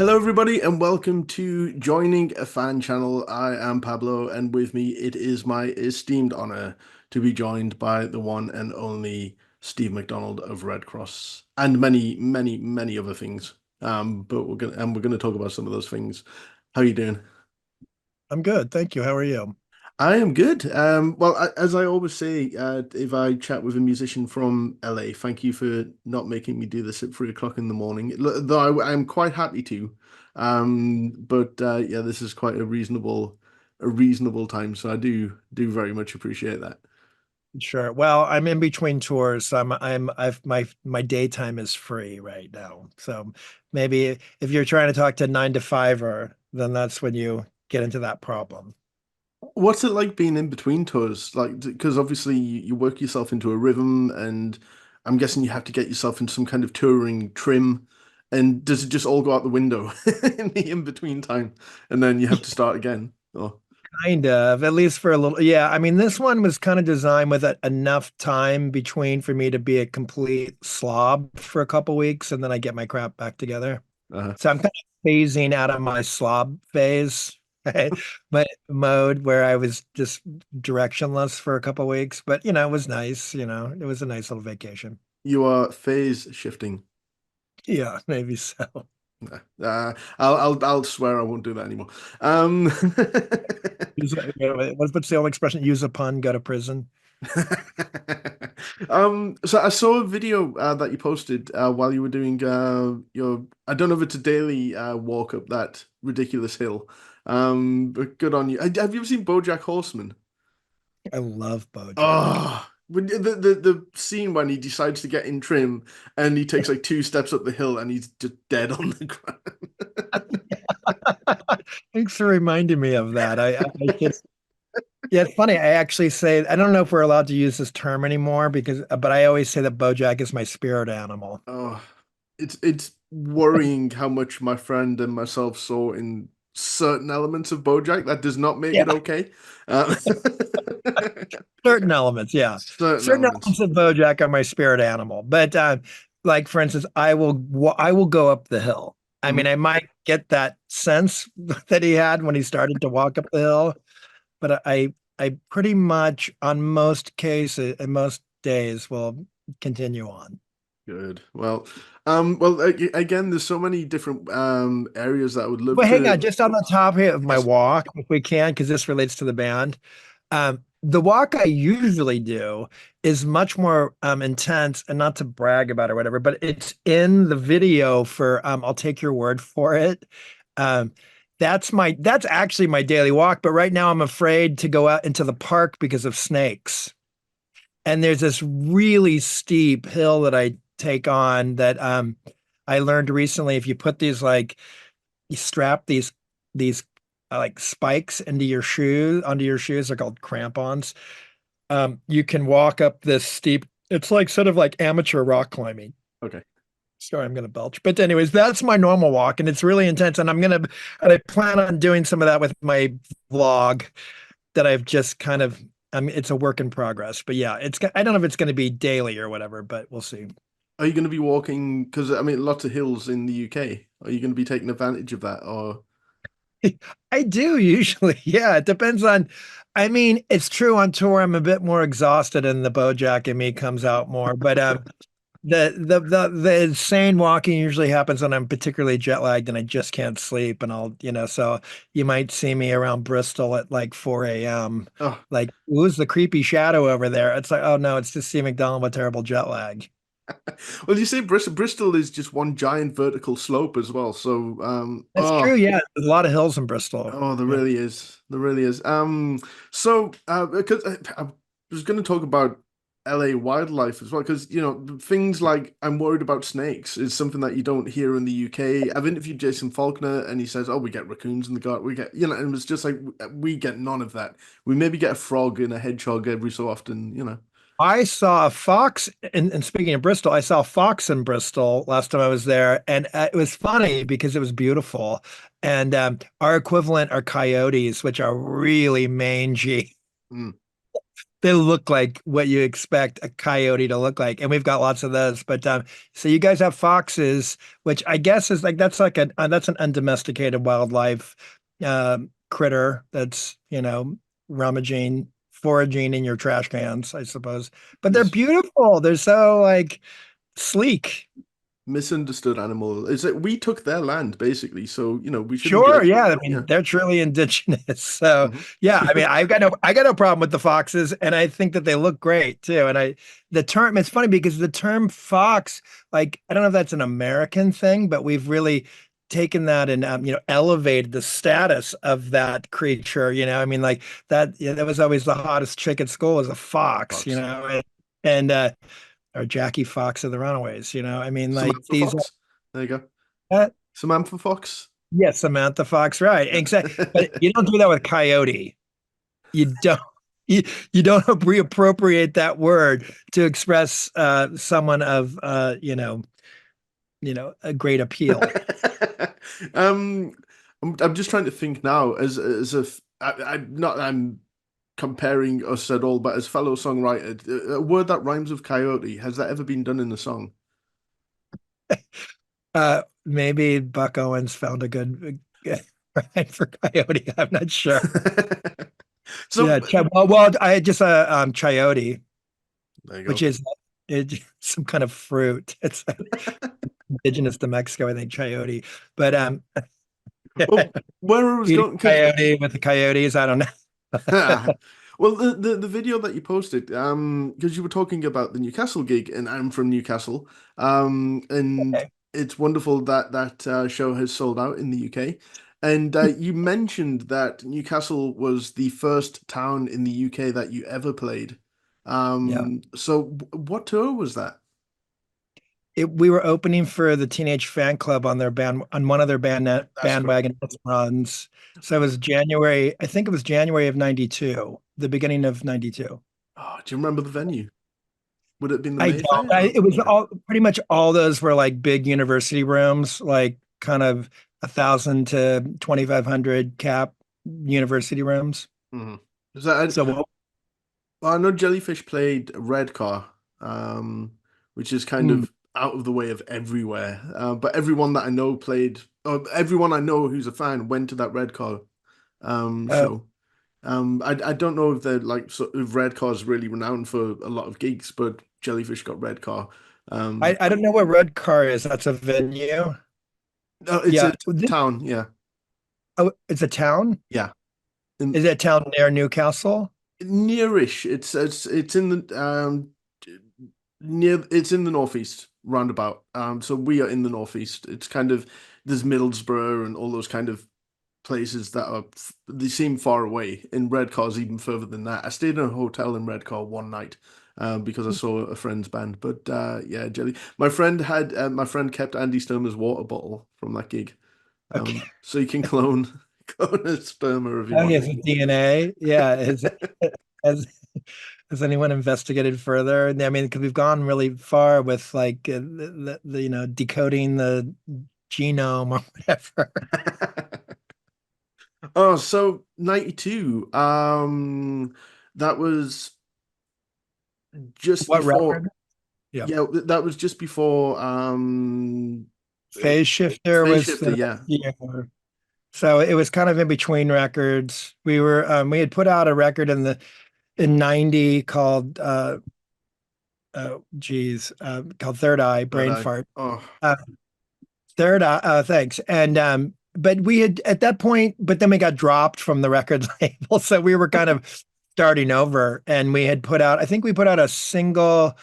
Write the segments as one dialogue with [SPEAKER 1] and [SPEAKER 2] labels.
[SPEAKER 1] Hello, everybody, and welcome to Joining a Fan Channel. I am Pablo, and with me, it is my esteemed honor to be joined by the one and only Steve McDonald of Redd Kross, and many, many, many other things. But we're gonna talk about some of those things. How you doing?
[SPEAKER 2] I'm good, thank you. How are you?
[SPEAKER 1] I am good. Well, as I always say, if I chat with a musician from LA, thank you for not making me do this at 3 o'clock in the morning. Though I'm quite happy to. But yeah, this is quite a reasonable time, so I do very much appreciate that.
[SPEAKER 2] Sure. Well, I'm in between tours, so I've my daytime is free right now. So maybe if you're trying to talk to 9 to 5er, then that's when you get into that problem.
[SPEAKER 1] What's it like being in between tours? Like, because obviously you work yourself into a rhythm, and I'm guessing you have to get yourself into some kind of touring trim. And does it just all go out the window in the in-between time, and then you have to start again? Oh,
[SPEAKER 2] Kind of, at least for a little. Yeah, I mean, this one was kind of designed with enough time between for me to be a complete slob for a couple weeks, and then I get my crap back together.
[SPEAKER 1] uh,
[SPEAKER 2] So I'm kind of phasing out of my slob phase, right? My mode where I was just directionless for a couple weeks. But it was nice. It was a nice little vacation.
[SPEAKER 1] you are phase shifting.
[SPEAKER 2] Yeah, maybe so.
[SPEAKER 1] I'll swear I won't do that anymore. Um,
[SPEAKER 2] What's the old expression? Use a pun, go to prison.
[SPEAKER 1] so I saw a video that you posted while you were doing your, I don't know if it's a daily walk up that ridiculous hill. But good on you. Have you ever seen BoJack Horseman?
[SPEAKER 2] I love BoJack.
[SPEAKER 1] Oh, when the scene when he decides to get in trim and he takes like 2 steps up the hill and he's just dead on the
[SPEAKER 2] Thanks for reminding me of that. I just Yeah, it's funny. I actually say I don't know if we're allowed to use this term anymore but I always say that BoJack is my spirit animal.
[SPEAKER 1] Oh, it's worrying how much my friend and myself saw in certain elements of BoJack. That does not make
[SPEAKER 2] Yeah.
[SPEAKER 1] it okay. Uh,
[SPEAKER 2] Certain elements, yeah.
[SPEAKER 1] certain
[SPEAKER 2] Certain
[SPEAKER 1] elements.
[SPEAKER 2] elements of BoJack are my spirit animal. But like for instance, I will go up the hill. I mean,
[SPEAKER 1] Mhm.
[SPEAKER 2] I might get that sense that he had when he started to walk up the hill, but I pretty much on most cases and most days will continue on.
[SPEAKER 1] Good. Again, there's so many different areas that I would love
[SPEAKER 2] But hang on,
[SPEAKER 1] to.
[SPEAKER 2] just on the top here of my
[SPEAKER 1] Yes.
[SPEAKER 2] walk, if we can, because this relates to the band. The walk I usually do is much more intense, and not to brag about it or whatever, but it's in the video for I'll take your word for it. Um, that's actually my daily walk, but right now I'm afraid to go out into the park because of snakes. And there's this really steep hill that I take on that I learned recently if you put these like you strap these like spikes into your shoes onto your shoes, they're called crampons. You can walk up this steep, it's like sort of like amateur rock climbing.
[SPEAKER 1] Okay.
[SPEAKER 2] Sorry, I'm gonna belch, but anyways, that's my normal walk and it's really intense, and I plan on doing some of that with my vlog that I've just kind of, I mean, it's a work in progress, but yeah, I don't know if it's going to be daily or whatever, but we'll see.
[SPEAKER 1] Are you going to be walking? Because I mean, lots of hills in the UK. Are you going to be taking advantage of that, or?
[SPEAKER 2] I do usually. Yeah, it depends on. I mean, it's true on tour. I'm a bit more exhausted, and the BoJack in me comes out more. But the insane walking usually happens when I'm particularly jet lagged and I just can't sleep, and so you might see me around Bristol at like 4 a.m.
[SPEAKER 1] Oh,
[SPEAKER 2] Like, who's the creepy shadow over there? It's like, oh no, it's just Steve McDonald with terrible jet lag.
[SPEAKER 1] well, you say Bristol is just one giant vertical slope as well. So,
[SPEAKER 2] That's true. Yeah, there's a lot of hills in Bristol.
[SPEAKER 1] there
[SPEAKER 2] Yeah.
[SPEAKER 1] really is. There really is. Because I was going to talk about LA wildlife as well, because things like I'm worried about snakes is something that you don't hear in the UK. I've interviewed Jason Faulkner, and he says, "Oh, we get raccoons in the garden. We get, and it's just like we get none of that. We maybe get a frog and a hedgehog every so often.
[SPEAKER 2] I saw a fox, and speaking of Bristol, I saw a fox in Bristol last time I was there, and it was funny because it was beautiful. And our equivalent are coyotes, which are really mangy.
[SPEAKER 1] Mm.
[SPEAKER 2] they look like what you expect a coyote to look like, and we've got lots of those. But so you guys have foxes, which I guess is like that's an undomesticated wildlife critter that's rummaging, foraging in your trash cans, I suppose. But they're
[SPEAKER 1] Mis
[SPEAKER 2] beautiful. They're so like sleek.
[SPEAKER 1] Misunderstood animal. Is that we took their land basically, so we shouldn't
[SPEAKER 2] Sure,
[SPEAKER 1] get
[SPEAKER 2] yeah. I
[SPEAKER 1] yeah.
[SPEAKER 2] mean, they're truly indigenous. So
[SPEAKER 1] Mhm.
[SPEAKER 2] yeah, I mean, I got no problem with the foxes, and I think that they look great too. And the term, it's funny because the term fox, like, I don't know if that's an American thing, but we've really taken that and elevated the status of that creature. I mean, like that, yeah, that was always the hottest chick at school was a fox,
[SPEAKER 1] Fox.
[SPEAKER 2] and or Jackie Fox of the Runaways. I mean, like
[SPEAKER 1] Samantha
[SPEAKER 2] these.
[SPEAKER 1] Fox. There you go.
[SPEAKER 2] Uh,
[SPEAKER 1] Samantha Fox.
[SPEAKER 2] Yes, Samantha Fox, right. Exactly. But you don't do that with coyote. You don't you don't reappropriate that word to express someone of a great appeal.
[SPEAKER 1] um, I'm just trying to think now as if I'm not I'm comparing us at all, but as fellow songwriters, a word that rhymes with coyote, has that ever been done in a song?
[SPEAKER 2] Maybe Buck Owens found a good rhyme for coyote. I'm not sure.
[SPEAKER 1] So
[SPEAKER 2] Yeah, I just chayote,
[SPEAKER 1] there you
[SPEAKER 2] which
[SPEAKER 1] go.
[SPEAKER 2] is some kind of fruit. It's indigenous to Mexico, I think, chayote. But
[SPEAKER 1] Well, where I was
[SPEAKER 2] eating
[SPEAKER 1] going because
[SPEAKER 2] coyote with the coyotes, I don't know.
[SPEAKER 1] well, the video that you posted, because you were talking about the Newcastle gig, and I'm from Newcastle, and
[SPEAKER 2] Okay.
[SPEAKER 1] it's wonderful that show has sold out in the UK. And you mentioned that Newcastle was the first town in the UK that you ever played.
[SPEAKER 2] Yeah.
[SPEAKER 1] So what tour was that?
[SPEAKER 2] We were opening for the Teenage Fan Club on their band on one of their
[SPEAKER 1] That's correct.
[SPEAKER 2] bandwagon runs. So it was January, I think it was January of 92, the beginning of 92.
[SPEAKER 1] Oh, do you remember the venue? Would it have been the
[SPEAKER 2] I don't.
[SPEAKER 1] Mayfair? Or?
[SPEAKER 2] It was
[SPEAKER 1] Okay.
[SPEAKER 2] all pretty much all those were like big university rooms, like kind of 1,000 to 2,500 cap university rooms.
[SPEAKER 1] Mhm. Is that
[SPEAKER 2] So what?
[SPEAKER 1] Well, I know Jellyfish played Red Car, which is kind
[SPEAKER 2] mm,
[SPEAKER 1] of out of the way of everywhere. But everyone that I know played, or everyone I know who's a fan went to that Red Car
[SPEAKER 2] uh,
[SPEAKER 1] show. I don't know if they're like sort of Red Car's really renowned for a lot of gigs, but Jellyfish got Red Car. Um,
[SPEAKER 2] I don't know what Red Car is. That's a venue.
[SPEAKER 1] no, it's a
[SPEAKER 2] Yeah.
[SPEAKER 1] town, yeah,
[SPEAKER 2] Oh, it's a town?
[SPEAKER 1] yeah, in
[SPEAKER 2] Is it a town near Newcastle?
[SPEAKER 1] nearish. It's in the near it's in the northeast roundabout. So we are in the northeast. It's kind of there's Middlesbrough and all those kind of places that are they seem far away. In Redcar's even further than that. I stayed in a hotel in Redcar one night. Because I saw a friend's band, but yeah, Jelly. My friend kept Andy Sturmer's water bottle from that gig,
[SPEAKER 2] Okay.
[SPEAKER 1] so you can clone a Sturmer if you
[SPEAKER 2] Okay,
[SPEAKER 1] want.
[SPEAKER 2] so DNA. Yeah. Has, has anyone investigated further? I mean, because we've gone really far with like decoding the genome or whatever.
[SPEAKER 1] Oh, so 92. That was just
[SPEAKER 2] What
[SPEAKER 1] before
[SPEAKER 2] record? Yeah.
[SPEAKER 1] yeah, that was just before uh,
[SPEAKER 2] Phase Shifter
[SPEAKER 1] Phase
[SPEAKER 2] was
[SPEAKER 1] Shifter,
[SPEAKER 2] the
[SPEAKER 1] yeah.
[SPEAKER 2] year. So it was kind of in between records. We had put out a record in 90 called called Third Eye
[SPEAKER 1] That
[SPEAKER 2] Brain
[SPEAKER 1] I
[SPEAKER 2] Fart.
[SPEAKER 1] oh
[SPEAKER 2] Uh, Third Eye, thanks. And but we had at that point, but then we got dropped from the record label. So we were kind of starting over and we had put out, I think we put out a single,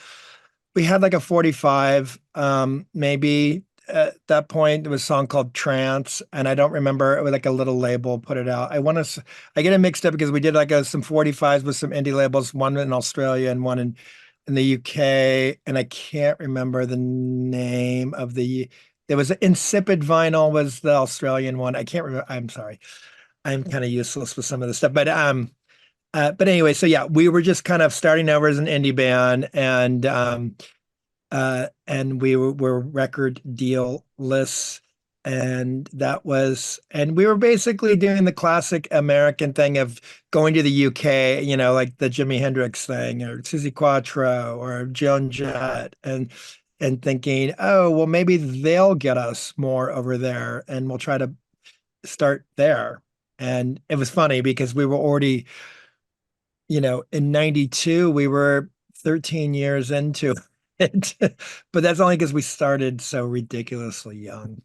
[SPEAKER 2] we had like a 45, maybe at that point. There was a song called Trance, and I don't remember. It was like a little label put it out. I get it mixed up because we did like some 45s with some indie labels, one in Australia and one in the UK, and I can't remember the name of the. There was Insipid Vinyl was the Australian one. I can't remember. I'm sorry. I'm kind of useless with some of this stuff, but anyway, so yeah, we were just kind of starting over as an indie band, and we were record deal lists. And we were basically doing the classic American thing of going to the UK, like the Jimi Hendrix thing or Suzi Quatro or Joan Jett, and thinking, oh, well, maybe they'll get us more over there and we'll try to start there. And it was funny because we were already, in 92, we were 13 years into it. But that's only because we started so ridiculously young.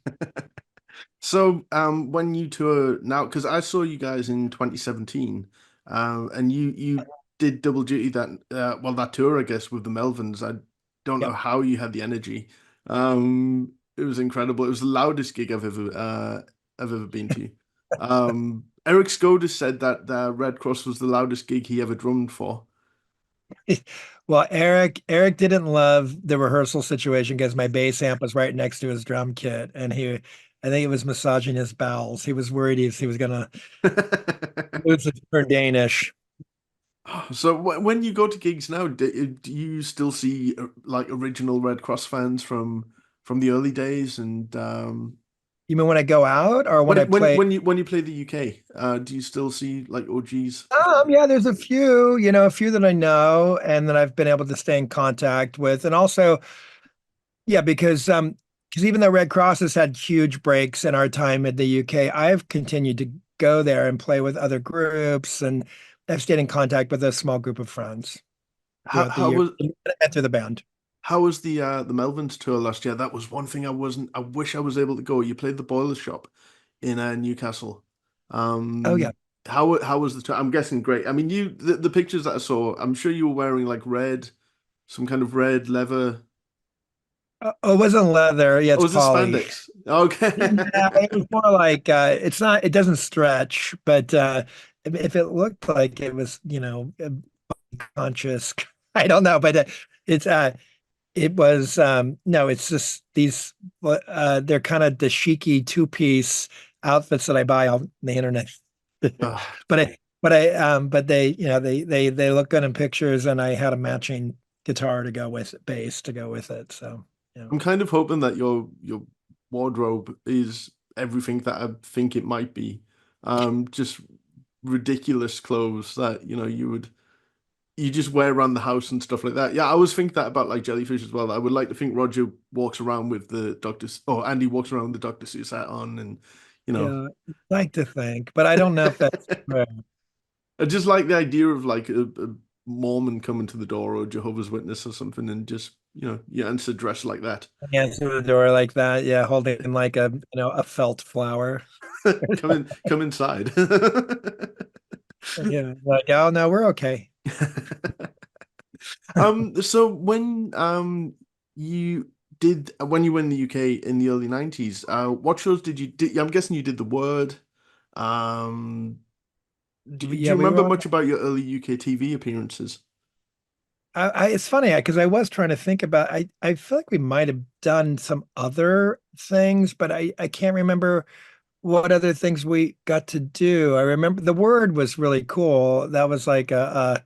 [SPEAKER 1] So, when you tour now, because I saw you guys in 2017, and you did double duty that well that tour, I guess, with the Melvins. I don't know
[SPEAKER 2] Yep.
[SPEAKER 1] how you had the energy. It was incredible. It was the loudest gig I've ever been to. Eric Skoda said that Red Cross was the loudest gig he ever drummed for.
[SPEAKER 2] Well, Eric didn't love the rehearsal situation because my bass amp was right next to his drum kit, and I think it was massaging his bowels. He was worried he was gonna lose it for Danish.
[SPEAKER 1] So when you go to gigs now, do you still see like original Red Cross fans from the early days? And
[SPEAKER 2] You mean when I go out or when I play?
[SPEAKER 1] when you play the UK, do you still see like OGs?
[SPEAKER 2] Yeah, there's a few, a few that I know and that I've been able to stay in contact with, and also, yeah, because even though Red Cross has had huge breaks in our time in the UK, I've continued to go there and play with other groups, and I've stayed in contact with a small group of friends
[SPEAKER 1] How
[SPEAKER 2] throughout the
[SPEAKER 1] how
[SPEAKER 2] year
[SPEAKER 1] was
[SPEAKER 2] and through the band.
[SPEAKER 1] how was the Melvins tour last year? That was one thing I wasn't. I wish I was able to go. You played the Boiler Shop in Newcastle.
[SPEAKER 2] Oh yeah.
[SPEAKER 1] Um, how was the tour? I'm guessing great. I mean, the pictures that I saw, I'm sure you were wearing like red, some kind of red leather.
[SPEAKER 2] Oh, it wasn't leather. Yeah,
[SPEAKER 1] Oh,
[SPEAKER 2] it's
[SPEAKER 1] was it
[SPEAKER 2] poly.
[SPEAKER 1] spandex? Okay.
[SPEAKER 2] Yeah, it was more like it doesn't stretch, but if it looked like it was, conscious, I don't know, but it's it was no, it's just these they're kind of the chicy two-piece outfits that I buy on the internet.
[SPEAKER 1] Ugh.
[SPEAKER 2] But they, they look good in pictures, and I had a matching guitar to go with it, bass to go with it. So, yeah.
[SPEAKER 1] I'm kind of hoping that your wardrobe is everything that I think it might be. Just ridiculous clothes that, you just wear around the house and stuff like that. Yeah, I always think that about like Jellyfish as well. I would like to think Roger walks around with the Doctor, or Andy walks around with the Doctor Seuss hat on, and you know,
[SPEAKER 2] Yeah, I'd like to think, but I don't know if that's true.
[SPEAKER 1] I just like the idea of like a Mormon coming to the door or Jehovah's Witness or something, and just you answer dressed like that.
[SPEAKER 2] Answer the door like that, yeah, holding like a felt flower.
[SPEAKER 1] Come inside.
[SPEAKER 2] Yeah, like, oh no, we're okay.
[SPEAKER 1] So when you were in the UK in the early 90s, what shows did you did? I'm guessing you did The Word. Um, do
[SPEAKER 2] Yeah,
[SPEAKER 1] you
[SPEAKER 2] we were
[SPEAKER 1] remember
[SPEAKER 2] on.
[SPEAKER 1] much about your early UK TV appearances?
[SPEAKER 2] It's funny because I was trying to think about. I feel like we might have done some other things, but I can't remember what other things we got to do. I remember The Word was really cool. That was like a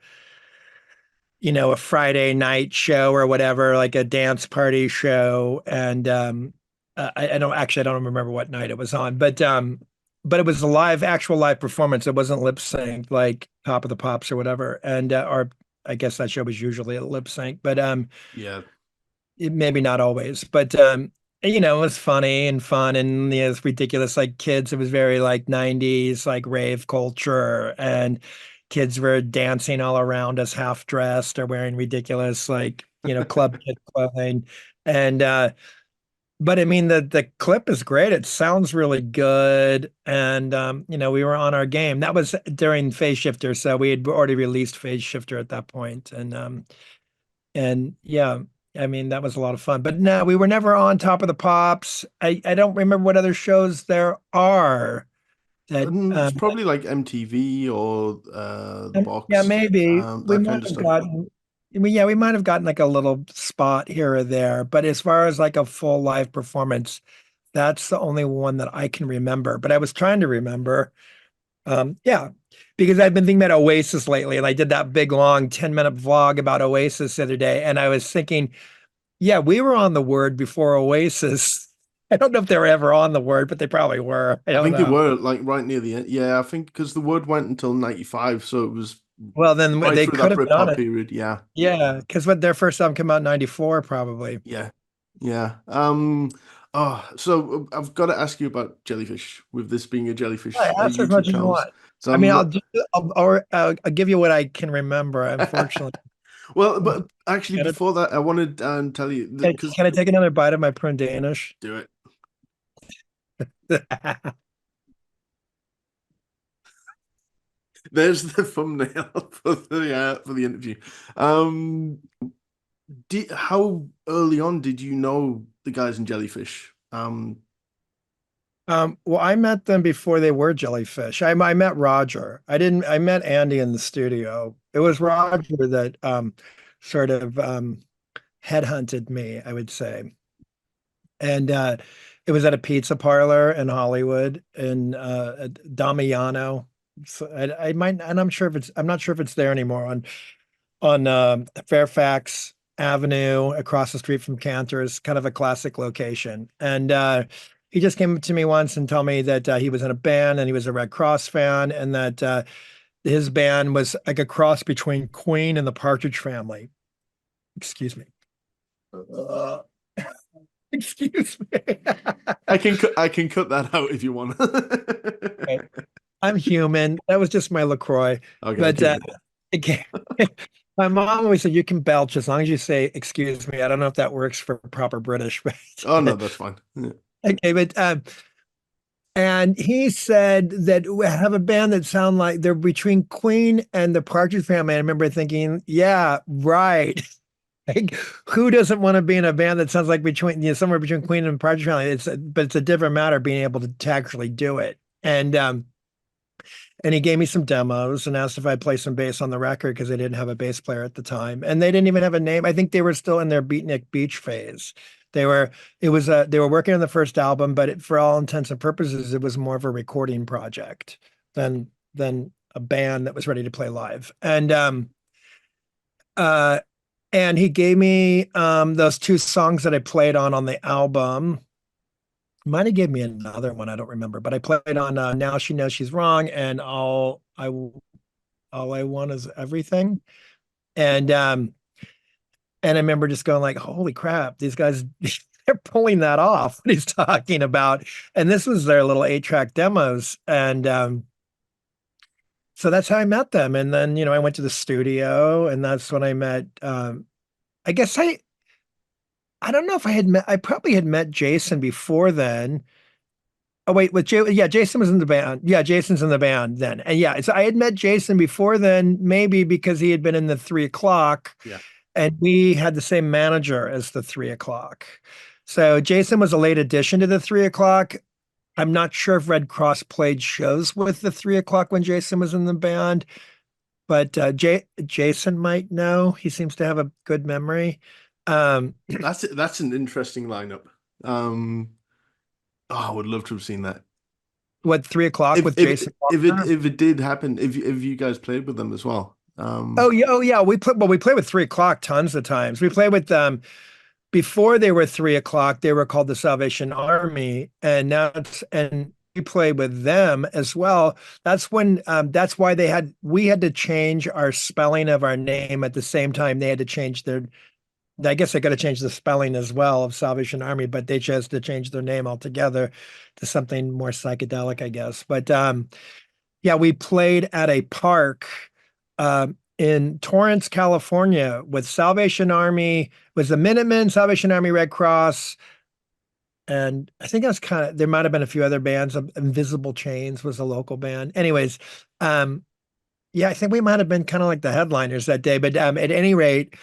[SPEAKER 2] Friday night show or whatever, like a dance party show. And I don't remember what night it was on, but it was a actual live performance. It wasn't lip synced like Top of the Pops or whatever. And or I guess that show was usually a lip sync, but
[SPEAKER 1] Yeah.
[SPEAKER 2] maybe not always. But it was funny and fun, and it's ridiculous. Like kids, it was very like 90s, like rave culture, and kids were dancing all around us, half dressed or wearing ridiculous, like, club kid clothing. And but I mean the clip is great. It sounds really good. And we were on our game. That was during Phase Shifter, so we had already released Phase Shifter at that point. And yeah, I mean, that was a lot of fun. But no, we were never on Top of the Pops. I don't remember what other shows there are that
[SPEAKER 1] It's probably like MTV or The
[SPEAKER 2] yeah,
[SPEAKER 1] Box,
[SPEAKER 2] maybe we
[SPEAKER 1] that
[SPEAKER 2] might
[SPEAKER 1] kind of
[SPEAKER 2] have
[SPEAKER 1] stuff.
[SPEAKER 2] gotten yeah, we might have gotten like a little spot here or there, but as far as like a full live performance, that's the only one that I can remember. But I was trying to remember. Yeah, because I've been thinking about Oasis lately, and I did that big long 10-minute vlog about Oasis the other day, and I was thinking, yeah, we were on The Word before Oasis. I don't know if they were ever on the word, but they probably were. I
[SPEAKER 1] I
[SPEAKER 2] don't
[SPEAKER 1] think they
[SPEAKER 2] know.
[SPEAKER 1] were like right near the end. Yeah, I think because the word went until 95, so it was
[SPEAKER 2] Well, then
[SPEAKER 1] right
[SPEAKER 2] they
[SPEAKER 1] through
[SPEAKER 2] could
[SPEAKER 1] that
[SPEAKER 2] have been on
[SPEAKER 1] Britpop
[SPEAKER 2] it.
[SPEAKER 1] period. Yeah,
[SPEAKER 2] Yeah, because what their first album came out in 94, probably.
[SPEAKER 1] yeah, yeah. So I've got to ask you about Jellyfish, with this being a
[SPEAKER 2] Yeah,
[SPEAKER 1] Jellyfish
[SPEAKER 2] ask as
[SPEAKER 1] YouTube
[SPEAKER 2] much as you
[SPEAKER 1] channel.
[SPEAKER 2] want.
[SPEAKER 1] So
[SPEAKER 2] I mean,
[SPEAKER 1] I'm
[SPEAKER 2] I'll give you what I can remember. Unfortunately,
[SPEAKER 1] well, but actually,
[SPEAKER 2] can I,
[SPEAKER 1] before that, I wanted to tell you because
[SPEAKER 2] can I take another bite of my prune Danish?
[SPEAKER 1] do it. There's the thumbnail for the interview. Um, how early on did you know the guys in Jellyfish?
[SPEAKER 2] Well, I met them before they were Jellyfish. I met Roger. I met Andy in the studio. It was Roger that sort of headhunted me, I would say. And it was at a pizza parlor in Hollywood in Damiano. So I might, and I'm not sure if it's there anymore on Fairfax Avenue across the street from Cantor's, kind of a classic location. And he just came to me once and told me that he was in a band and he was a Redd Kross fan and that his band was like a cross between Queen and the Partridge Family. Excuse me. Uh, excuse me.
[SPEAKER 1] I can cut that out if you want.
[SPEAKER 2] Okay. I'm human. That was just my LaCroix.
[SPEAKER 1] Okay,
[SPEAKER 2] But
[SPEAKER 1] keep it.
[SPEAKER 2] again, my mom always said you can belch as long as you say excuse me. I don't know if that works for proper British,
[SPEAKER 1] Oh no,
[SPEAKER 2] but
[SPEAKER 1] that's fine. Yeah.
[SPEAKER 2] okay, but and he said that we have a band that sound like they're between Queen and the Partridge Family. I remember thinking, yeah, right. Like, who doesn't want to be in a band that sounds like between, somewhere between Queen and Partridge Family? But it's a different matter being able to actually do it. And he gave me some demos and asked if I'd play some bass on the record because they didn't have a bass player at the time. And they didn't even have a name. I think they were still in their Beatnik Beach phase. They were, they were working on the first album, but for all intents and purposes, it was more of a recording project than a band that was ready to play live. Uh, and he gave me those two songs that I played on the album. Might have gave me another one, I don't remember, but I played on Now She Knows She's Wrong and All I Want Is Everything. And and I remember just going like, holy crap, these guys they're pulling that off, what he's talking about. And this was their little 8-track demos. And so that's how I met them. And then, I went to the studio and that's when I met I guess I don't know if I probably had met Jason before then. Oh wait, yeah, Jason was in the band. Yeah, Jason's in the band then. And yeah, so I had met Jason before then, maybe because he had been in the 3 o'clock
[SPEAKER 1] Yeah.
[SPEAKER 2] and we had the same manager as the 3 o'clock. So Jason was a late addition to the 3 o'clock. I'm not sure if Redd Kross played shows with the 3 o'clock when Jason was in the band, but Jason might know. He seems to have a good memory. Um,
[SPEAKER 1] That's an interesting lineup. Um, oh, I would love to have seen that.
[SPEAKER 2] what 3 o'clock with Jason Walker?
[SPEAKER 1] If it did happen, if you guys played with them as well.
[SPEAKER 2] Oh yeah, we play with 3 o'clock tons of times. We play with them before they were 3 o'clock, they were called the Salvation Army, and we played with them as well. That's why we had to change our spelling of our name at the same time. They had to change I guess they got to change the spelling as well of Salvation Army, but they chose to change their name altogether to something more psychedelic, I guess. But yeah, we played at a park in Torrance, California, with Salvation Army, was the Minutemen, Salvation Army, Redd Kross, and I think that's kind of there might have been a few other bands. Invisible Chains was a local band. Anyways, yeah, I think we might have been kind of like the headliners that day. But at any rate,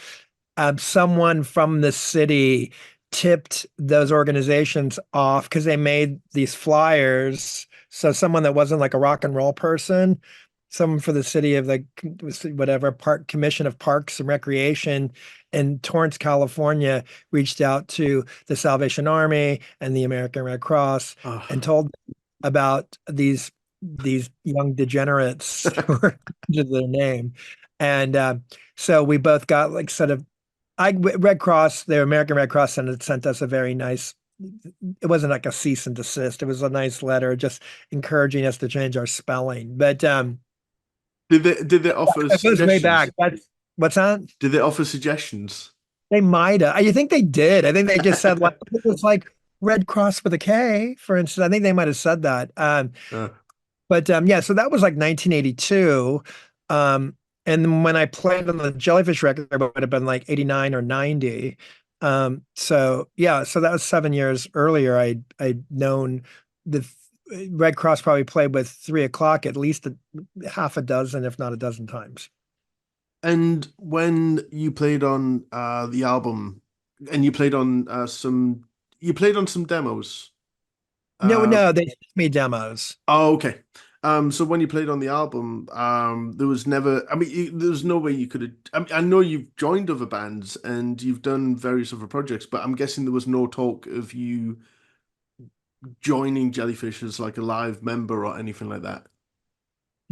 [SPEAKER 2] someone from the city tipped those organizations off because they made these flyers. So someone that wasn't like a rock and roll person, someone for the city of like whatever Park Commission of Parks and Recreation in Torrance, California, reached out to the Salvation Army and the American Red Cross and
[SPEAKER 1] Oh,
[SPEAKER 2] told them about these young degenerates who were under their name. And so we both got like sort of Redd Kross, the American Red Cross sent us a very nice it wasn't like a cease and desist. It was a nice letter just encouraging us to change our spelling. But
[SPEAKER 1] Did they offer
[SPEAKER 2] it goes way back.
[SPEAKER 1] suggestions?
[SPEAKER 2] That's what's that?
[SPEAKER 1] Did they offer suggestions?
[SPEAKER 2] They might have. I think they did. I think they just said like it was like Red Cross with a K, for instance. I think they might have said that.
[SPEAKER 1] Uh,
[SPEAKER 2] But yeah, so that was like 1982. Um, and then when I played on the Jellyfish record, it would have been like 89 or 90. So yeah, so that was 7 years earlier. I'd known the Red Cross probably played with 3 o'clock at least half a dozen, if not a dozen times.
[SPEAKER 1] and when you played on the album, and you played on some demos.
[SPEAKER 2] No,
[SPEAKER 1] Uh,
[SPEAKER 2] no, they sent me demos.
[SPEAKER 1] oh, okay. So when you played on the album, there was never. I mean, there was no way you could have. I know you've joined other bands and you've done various other projects, but I'm guessing there was no talk of you joining Jellyfish as like a live member or anything like that.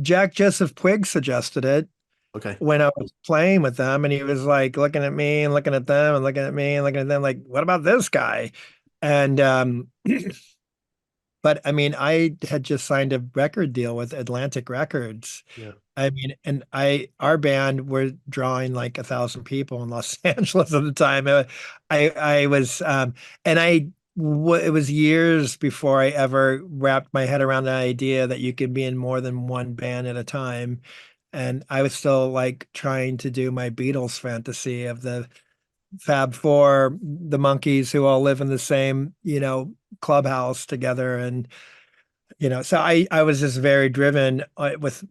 [SPEAKER 2] Jack Joseph Puig suggested it
[SPEAKER 1] Okay.
[SPEAKER 2] when I was playing with them, and he was like looking at me and looking at them and looking at me and looking at them, like, what about this guy? And but I mean, I had just signed a record deal with Atlantic Records.
[SPEAKER 1] Yeah.
[SPEAKER 2] I mean, and our band were drawing like 1,000 people in Los Angeles at the time. I was, and it was years before I ever wrapped my head around the idea that you could be in more than one band at a time. And I was still like trying to do my Beatles fantasy of the Fab Four, the monkeys who all live in the same, clubhouse together. And, so I was just very driven with,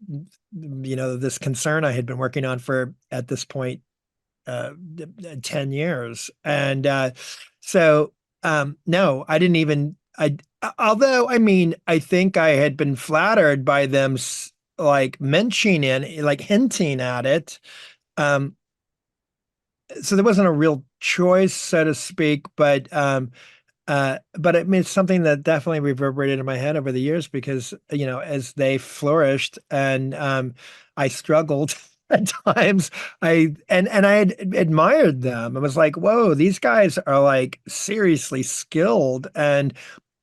[SPEAKER 2] this concern I had been working on for at this point, 10 years. And so, no, I didn't even, although, I mean, I think I had been flattered by them like mentioning it, like hinting at it. Um, so there wasn't a real choice, so to speak, but I mean, it's something that definitely reverberated in my head over the years because, as they flourished and I struggled at times, and I had admired them. I was like, whoa, these guys are like seriously skilled. And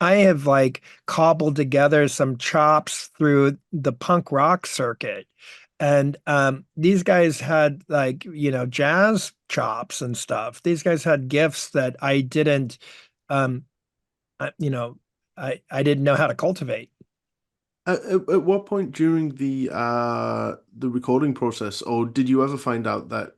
[SPEAKER 2] I have like cobbled together some chops through the punk rock circuit. And these guys had like, jazz chops and stuff. These guys had gifts that I didn't um, I, you know, I didn't know how to cultivate.
[SPEAKER 1] At what point during the recording process, or did you ever find out that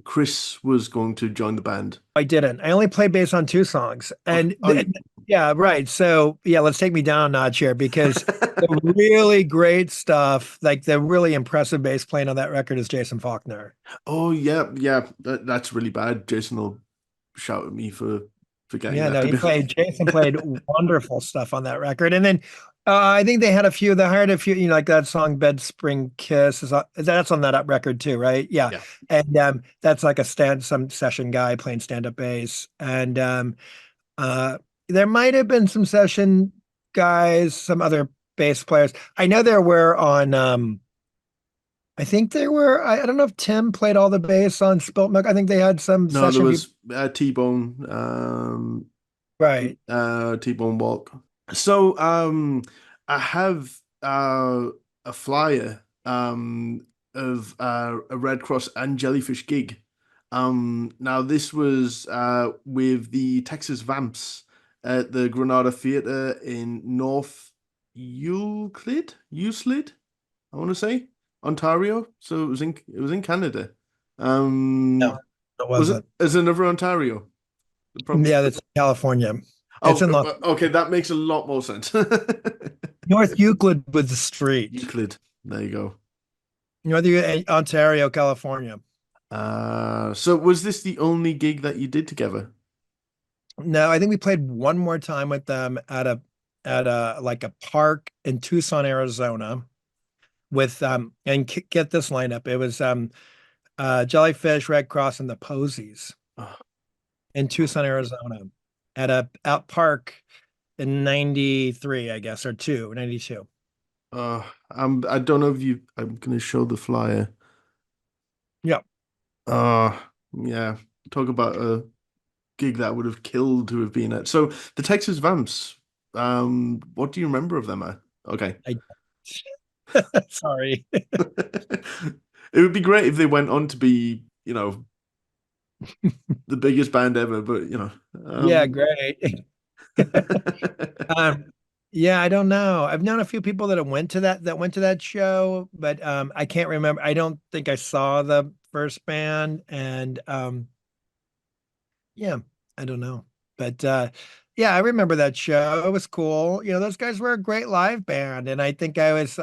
[SPEAKER 1] Chris was going to join the band?
[SPEAKER 2] I didn't. I only played bass on two songs,
[SPEAKER 1] Okay.
[SPEAKER 2] and
[SPEAKER 1] Oh, you...
[SPEAKER 2] yeah, right. So yeah, let's take me down a notch here because the really great stuff, like the really impressive bass playing on that record, is Jason Faulkner.
[SPEAKER 1] Oh yeah, yeah. That's really bad. Jason will shout at me for forgetting
[SPEAKER 2] Yeah,
[SPEAKER 1] that.
[SPEAKER 2] no,
[SPEAKER 1] To
[SPEAKER 2] he
[SPEAKER 1] be
[SPEAKER 2] played. Jason played wonderful stuff on that record, and then I think they had a few. They hired a few, like that song "Bed Spring Kiss" that's on that up record too, right? Yeah,
[SPEAKER 1] yeah.
[SPEAKER 2] and that's like some session guy playing stand up bass, and uh, there might have been some session guys, some other bass players. I know there were on. I think there were. I don't know if Tim played all the bass on Spilt Milk. I think they had some
[SPEAKER 1] No, there
[SPEAKER 2] session people.
[SPEAKER 1] was T-Bone,
[SPEAKER 2] Right.
[SPEAKER 1] T-Bone Walk. So, I have a flyer of a Red Cross and Jellyfish gig. Now this was with the Texas Vamps at the Granada Theatre in North Euclid, I want to say, Ontario. So it was in Canada.
[SPEAKER 2] No,
[SPEAKER 1] Um,
[SPEAKER 2] it
[SPEAKER 1] was it
[SPEAKER 2] wasn't.
[SPEAKER 1] as another Ontario? Probably.
[SPEAKER 2] Yeah, that's California. It's
[SPEAKER 1] Oh,
[SPEAKER 2] in
[SPEAKER 1] okay, that makes a lot more sense.
[SPEAKER 2] North Euclid with the street.
[SPEAKER 1] Euclid. There you go.
[SPEAKER 2] Ontario, California.
[SPEAKER 1] So was this the only gig that you did together?
[SPEAKER 2] No, I think we played one more time with them at a like a park in Tucson, Arizona with and get this lineup. It was Jellyfish, Red Cross, and the Posies
[SPEAKER 1] Oh,
[SPEAKER 2] in Tucson, Arizona at a out park in 93, I guess, or 92.
[SPEAKER 1] I don't know if I'm gonna show the flyer.
[SPEAKER 2] Yeah.
[SPEAKER 1] Uh, yeah. Talk about a gig that I would have killed to have been at. So the Texas Vamps, what do you remember of them? Okay.
[SPEAKER 2] I sorry.
[SPEAKER 1] It would be great if they went on to be, the biggest band ever, but
[SPEAKER 2] Yeah, great. Um, yeah, I don't know. I've known a few people that went to that show, but I can't remember. I don't think I saw the first band, and yeah, I don't know. But yeah, I remember that show. It was cool. You know, those guys were a great live band, and I think I was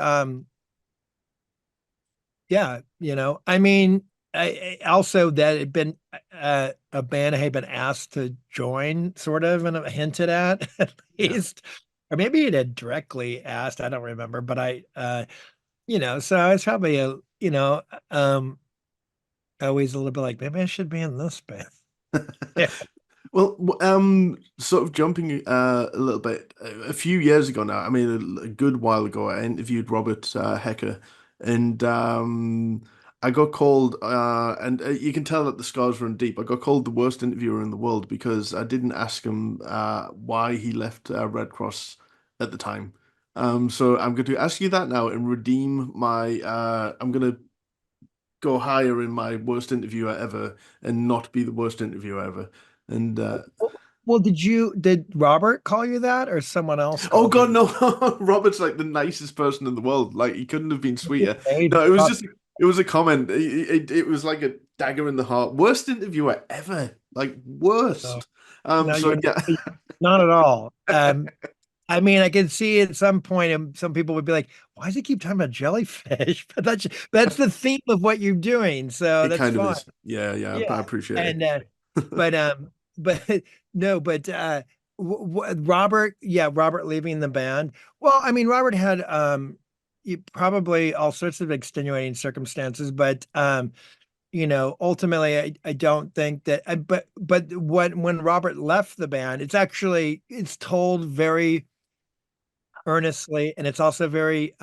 [SPEAKER 2] yeah, I mean, also that had been a band I had been asked to join, sort of, and hinted at at
[SPEAKER 1] Yeah.
[SPEAKER 2] least, or maybe it had directly asked. I don't remember, but so I was probably um, always a little bit like maybe I should be in this band. Yeah.
[SPEAKER 1] Well, sort of jumping a little bit, a few years ago now, I mean, a good while ago, I interviewed Robert Hecker, and I got called, and you can tell that the scars run deep. I got called the worst interviewer in the world because I didn't ask him why he left Red Cross at the time. So I'm going to ask you that now and redeem my. I'm going to go higher in my worst interviewer ever and not be the worst interviewer ever. And
[SPEAKER 2] Well, did Robert call you that, or someone else
[SPEAKER 1] oh
[SPEAKER 2] called
[SPEAKER 1] God,
[SPEAKER 2] you?
[SPEAKER 1] no! Robert's like the nicest person in the world. Like he couldn't have been
[SPEAKER 2] Just
[SPEAKER 1] sweeter.
[SPEAKER 2] made
[SPEAKER 1] No, it was
[SPEAKER 2] up.
[SPEAKER 1] just it was a comment. It was like a dagger in the heart. Worst interviewer ever. Like
[SPEAKER 2] No,
[SPEAKER 1] worst.
[SPEAKER 2] no,
[SPEAKER 1] So
[SPEAKER 2] you're
[SPEAKER 1] yeah,
[SPEAKER 2] not at all. I mean, I can see at some point, some people would be like, "Why does he keep talking about jellyfish?" But that's the theme of what you're doing, so
[SPEAKER 1] it
[SPEAKER 2] that's
[SPEAKER 1] kind of
[SPEAKER 2] fine.
[SPEAKER 1] is. Yeah, yeah. I
[SPEAKER 2] Yeah,
[SPEAKER 1] appreciate
[SPEAKER 2] and
[SPEAKER 1] it.
[SPEAKER 2] but but no, but Robert, yeah, Robert leaving the band. Well, I mean, Robert had probably all sorts of extenuating circumstances, but ultimately, I don't think that. But when Robert left the band, it's told very earnestly, and it's also very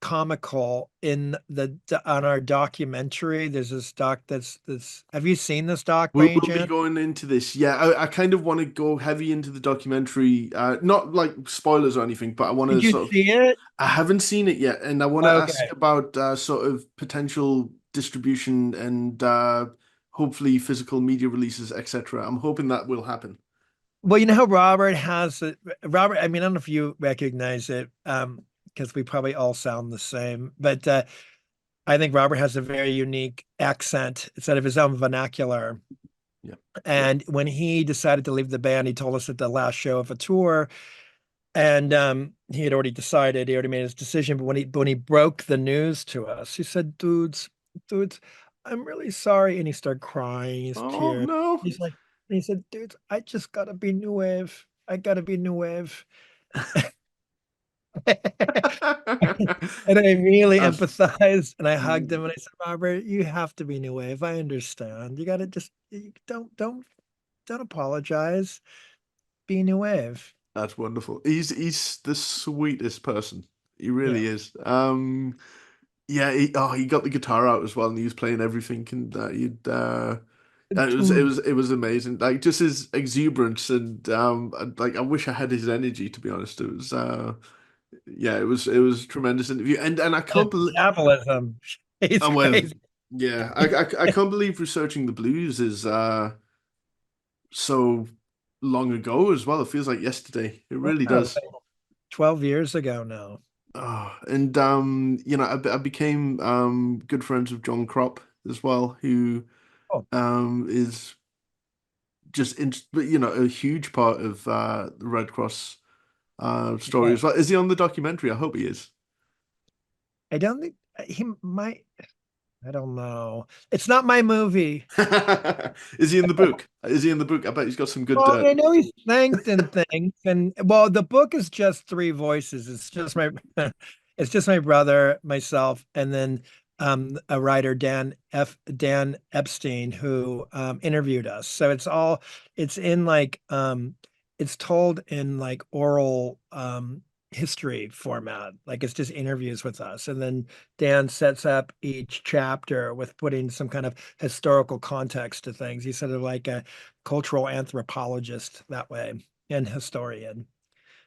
[SPEAKER 2] comical in the on our documentary. There's this doc that's have you seen this doc by any
[SPEAKER 1] We'll be
[SPEAKER 2] chance?
[SPEAKER 1] going into this. Yeah, I kind of want to go heavy into the documentary. Not like spoilers or anything, but I want to
[SPEAKER 2] Did you
[SPEAKER 1] sort of.
[SPEAKER 2] see it?
[SPEAKER 1] I haven't seen it yet, and I want to ask
[SPEAKER 2] Okay.
[SPEAKER 1] about sort of potential distribution and hopefully physical media releases, etc. I'm hoping that will happen.
[SPEAKER 2] Well, you know how Robert, I mean, I don't know if you recognize it, because we probably all sound the same, but I think Robert has a very unique accent instead of his own vernacular.
[SPEAKER 1] Yeah.
[SPEAKER 2] And when he decided to leave the band, he told us at the last show of a tour, and he had already decided, he already made his decision. But when he broke the news to us, he said, dudes, I'm really sorry. And he started crying, his
[SPEAKER 1] Oh
[SPEAKER 2] tears.
[SPEAKER 1] no.
[SPEAKER 2] He's like, and he said, dudes, I just gotta be new wave. I gotta be new wave. And I really
[SPEAKER 1] That's
[SPEAKER 2] empathized, and I hugged him
[SPEAKER 1] mm,
[SPEAKER 2] and I said, Robert, you have to be new wave. I understand. You gotta just you don't apologize. Be new wave.
[SPEAKER 1] that's wonderful. He's the sweetest person. He
[SPEAKER 2] Yeah.
[SPEAKER 1] really is. Yeah, he got the guitar out as well, and he was playing everything, and
[SPEAKER 2] Dude,
[SPEAKER 1] it was amazing. Like just his exuberance, and like I wish I had his energy. To be honest, it was yeah, it was a tremendous interview, and I can't believe.
[SPEAKER 2] metabolism. He's
[SPEAKER 1] Well,
[SPEAKER 2] crazy.
[SPEAKER 1] yeah, I can't believe researching the blues is so long ago as well. It feels like yesterday. It really
[SPEAKER 2] Wow,
[SPEAKER 1] does.
[SPEAKER 2] 12 years ago now.
[SPEAKER 1] Oh, and I became good friends with John Crop as well, who
[SPEAKER 2] Oh,
[SPEAKER 1] is just a huge part of the Red Cross story
[SPEAKER 2] yeah.
[SPEAKER 1] as well. Is he on the documentary? I hope he is.
[SPEAKER 2] I don't think he might. I don't know. It's not my movie.
[SPEAKER 1] Is he in the book? Is he in the book? I bet he's got some good
[SPEAKER 2] Well, I know he's thanked and things, and well, the book is just three voices. It's just my, it's just my brother, myself, and then a writer, Dan Epstein, who interviewed us. So it's in like it's told in like oral history format. Like it's just interviews with us. And then Dan sets up each chapter with putting some kind of historical context to things. He's sort of like a cultural anthropologist that way and historian.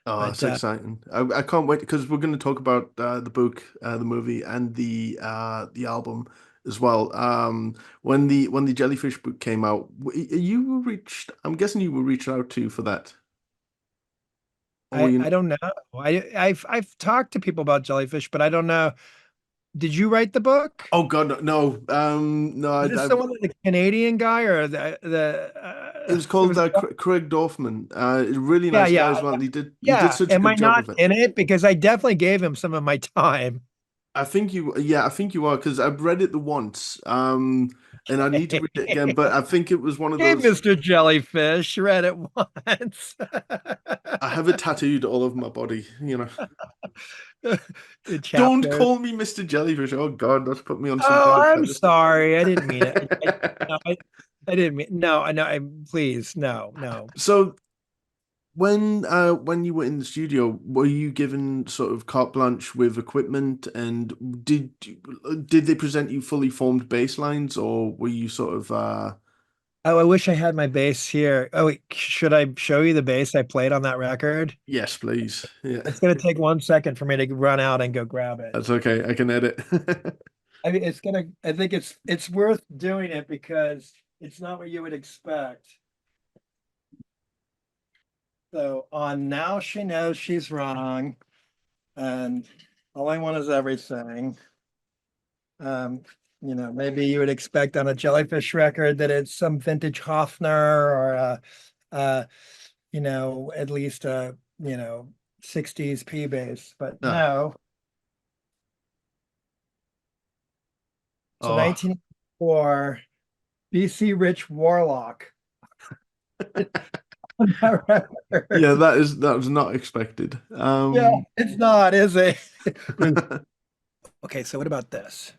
[SPEAKER 1] Oh,
[SPEAKER 2] But
[SPEAKER 1] it's exciting. I can't wait because we're going to talk about the book, the movie, and the album as well. When the Jellyfish book came out, you were reached. I'm guessing you were reached out to for that, or were
[SPEAKER 2] I
[SPEAKER 1] you?
[SPEAKER 2] don't know. I've talked to people about Jellyfish, but I don't know. Did you write the book?
[SPEAKER 1] Oh God, no, no. No,
[SPEAKER 2] Is this the one with the Canadian guy or
[SPEAKER 1] it was
[SPEAKER 2] it
[SPEAKER 1] called
[SPEAKER 2] was
[SPEAKER 1] Craig Dorfman. A really
[SPEAKER 2] yeah,
[SPEAKER 1] nice guy
[SPEAKER 2] yeah,
[SPEAKER 1] as well. He did
[SPEAKER 2] yeah.
[SPEAKER 1] such a
[SPEAKER 2] Am I
[SPEAKER 1] good job
[SPEAKER 2] not
[SPEAKER 1] of it.
[SPEAKER 2] in it? Because I definitely gave him some of my time.
[SPEAKER 1] I think yeah, I think you are because I've read it the once, and I need to read it again. But I think it was one of
[SPEAKER 2] Hey,
[SPEAKER 1] those.
[SPEAKER 2] Mr. Jellyfish, read it once.
[SPEAKER 1] I have it tattooed all over my body.
[SPEAKER 2] The
[SPEAKER 1] Don't
[SPEAKER 2] chapter.
[SPEAKER 1] call me Mr. Jellyfish. Oh God, that's put me on some
[SPEAKER 2] Oh,
[SPEAKER 1] kind of
[SPEAKER 2] I'm
[SPEAKER 1] pedestal.
[SPEAKER 2] sorry. I didn't mean it. No, I didn't mean no, I know. Please, no, no.
[SPEAKER 1] So when you were in the studio, were you given sort of carte blanche with equipment, and did they present you fully formed bass lines, or were you sort of
[SPEAKER 2] Oh, I wish I had my bass here. Oh, wait, should I show you the bass I played on that record?
[SPEAKER 1] yes, please. Yeah,
[SPEAKER 2] It's gonna take 1 second for me to run out and go grab it.
[SPEAKER 1] that's okay. I can edit.
[SPEAKER 2] I mean, I think it's worth doing it because it's not what you would expect. So on Now She Knows She's Wrong, and All I Want Is Everything. Um, maybe you would expect on a Jellyfish record that it's some vintage Hofner or at least a, 60s P bass, but
[SPEAKER 1] Ah,
[SPEAKER 2] no. So
[SPEAKER 1] oh.
[SPEAKER 2] 1984, BC Rich Warlock on that
[SPEAKER 1] Yeah,
[SPEAKER 2] record.
[SPEAKER 1] that was not expected.
[SPEAKER 2] Yeah, it's not, is it? Okay, so what about this?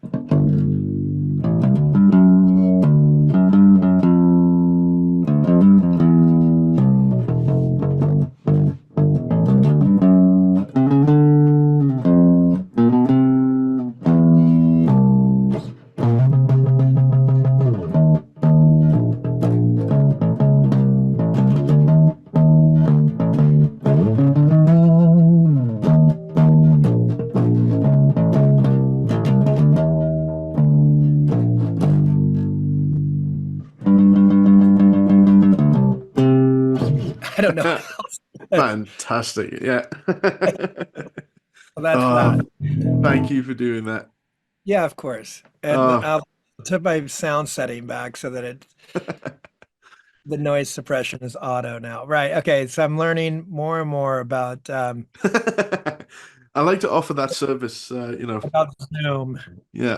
[SPEAKER 2] I don't know what else.
[SPEAKER 1] Fantastic. Yeah.
[SPEAKER 2] Well, that's that.
[SPEAKER 1] Oh, thank you for doing that.
[SPEAKER 2] Yeah, of course. And
[SPEAKER 1] Oh.
[SPEAKER 2] I'll put my sound setting back so that the noise suppression is auto now. Right. Okay. So I'm learning more and more
[SPEAKER 1] I like to offer that service,
[SPEAKER 2] about Zoom.
[SPEAKER 1] yeah.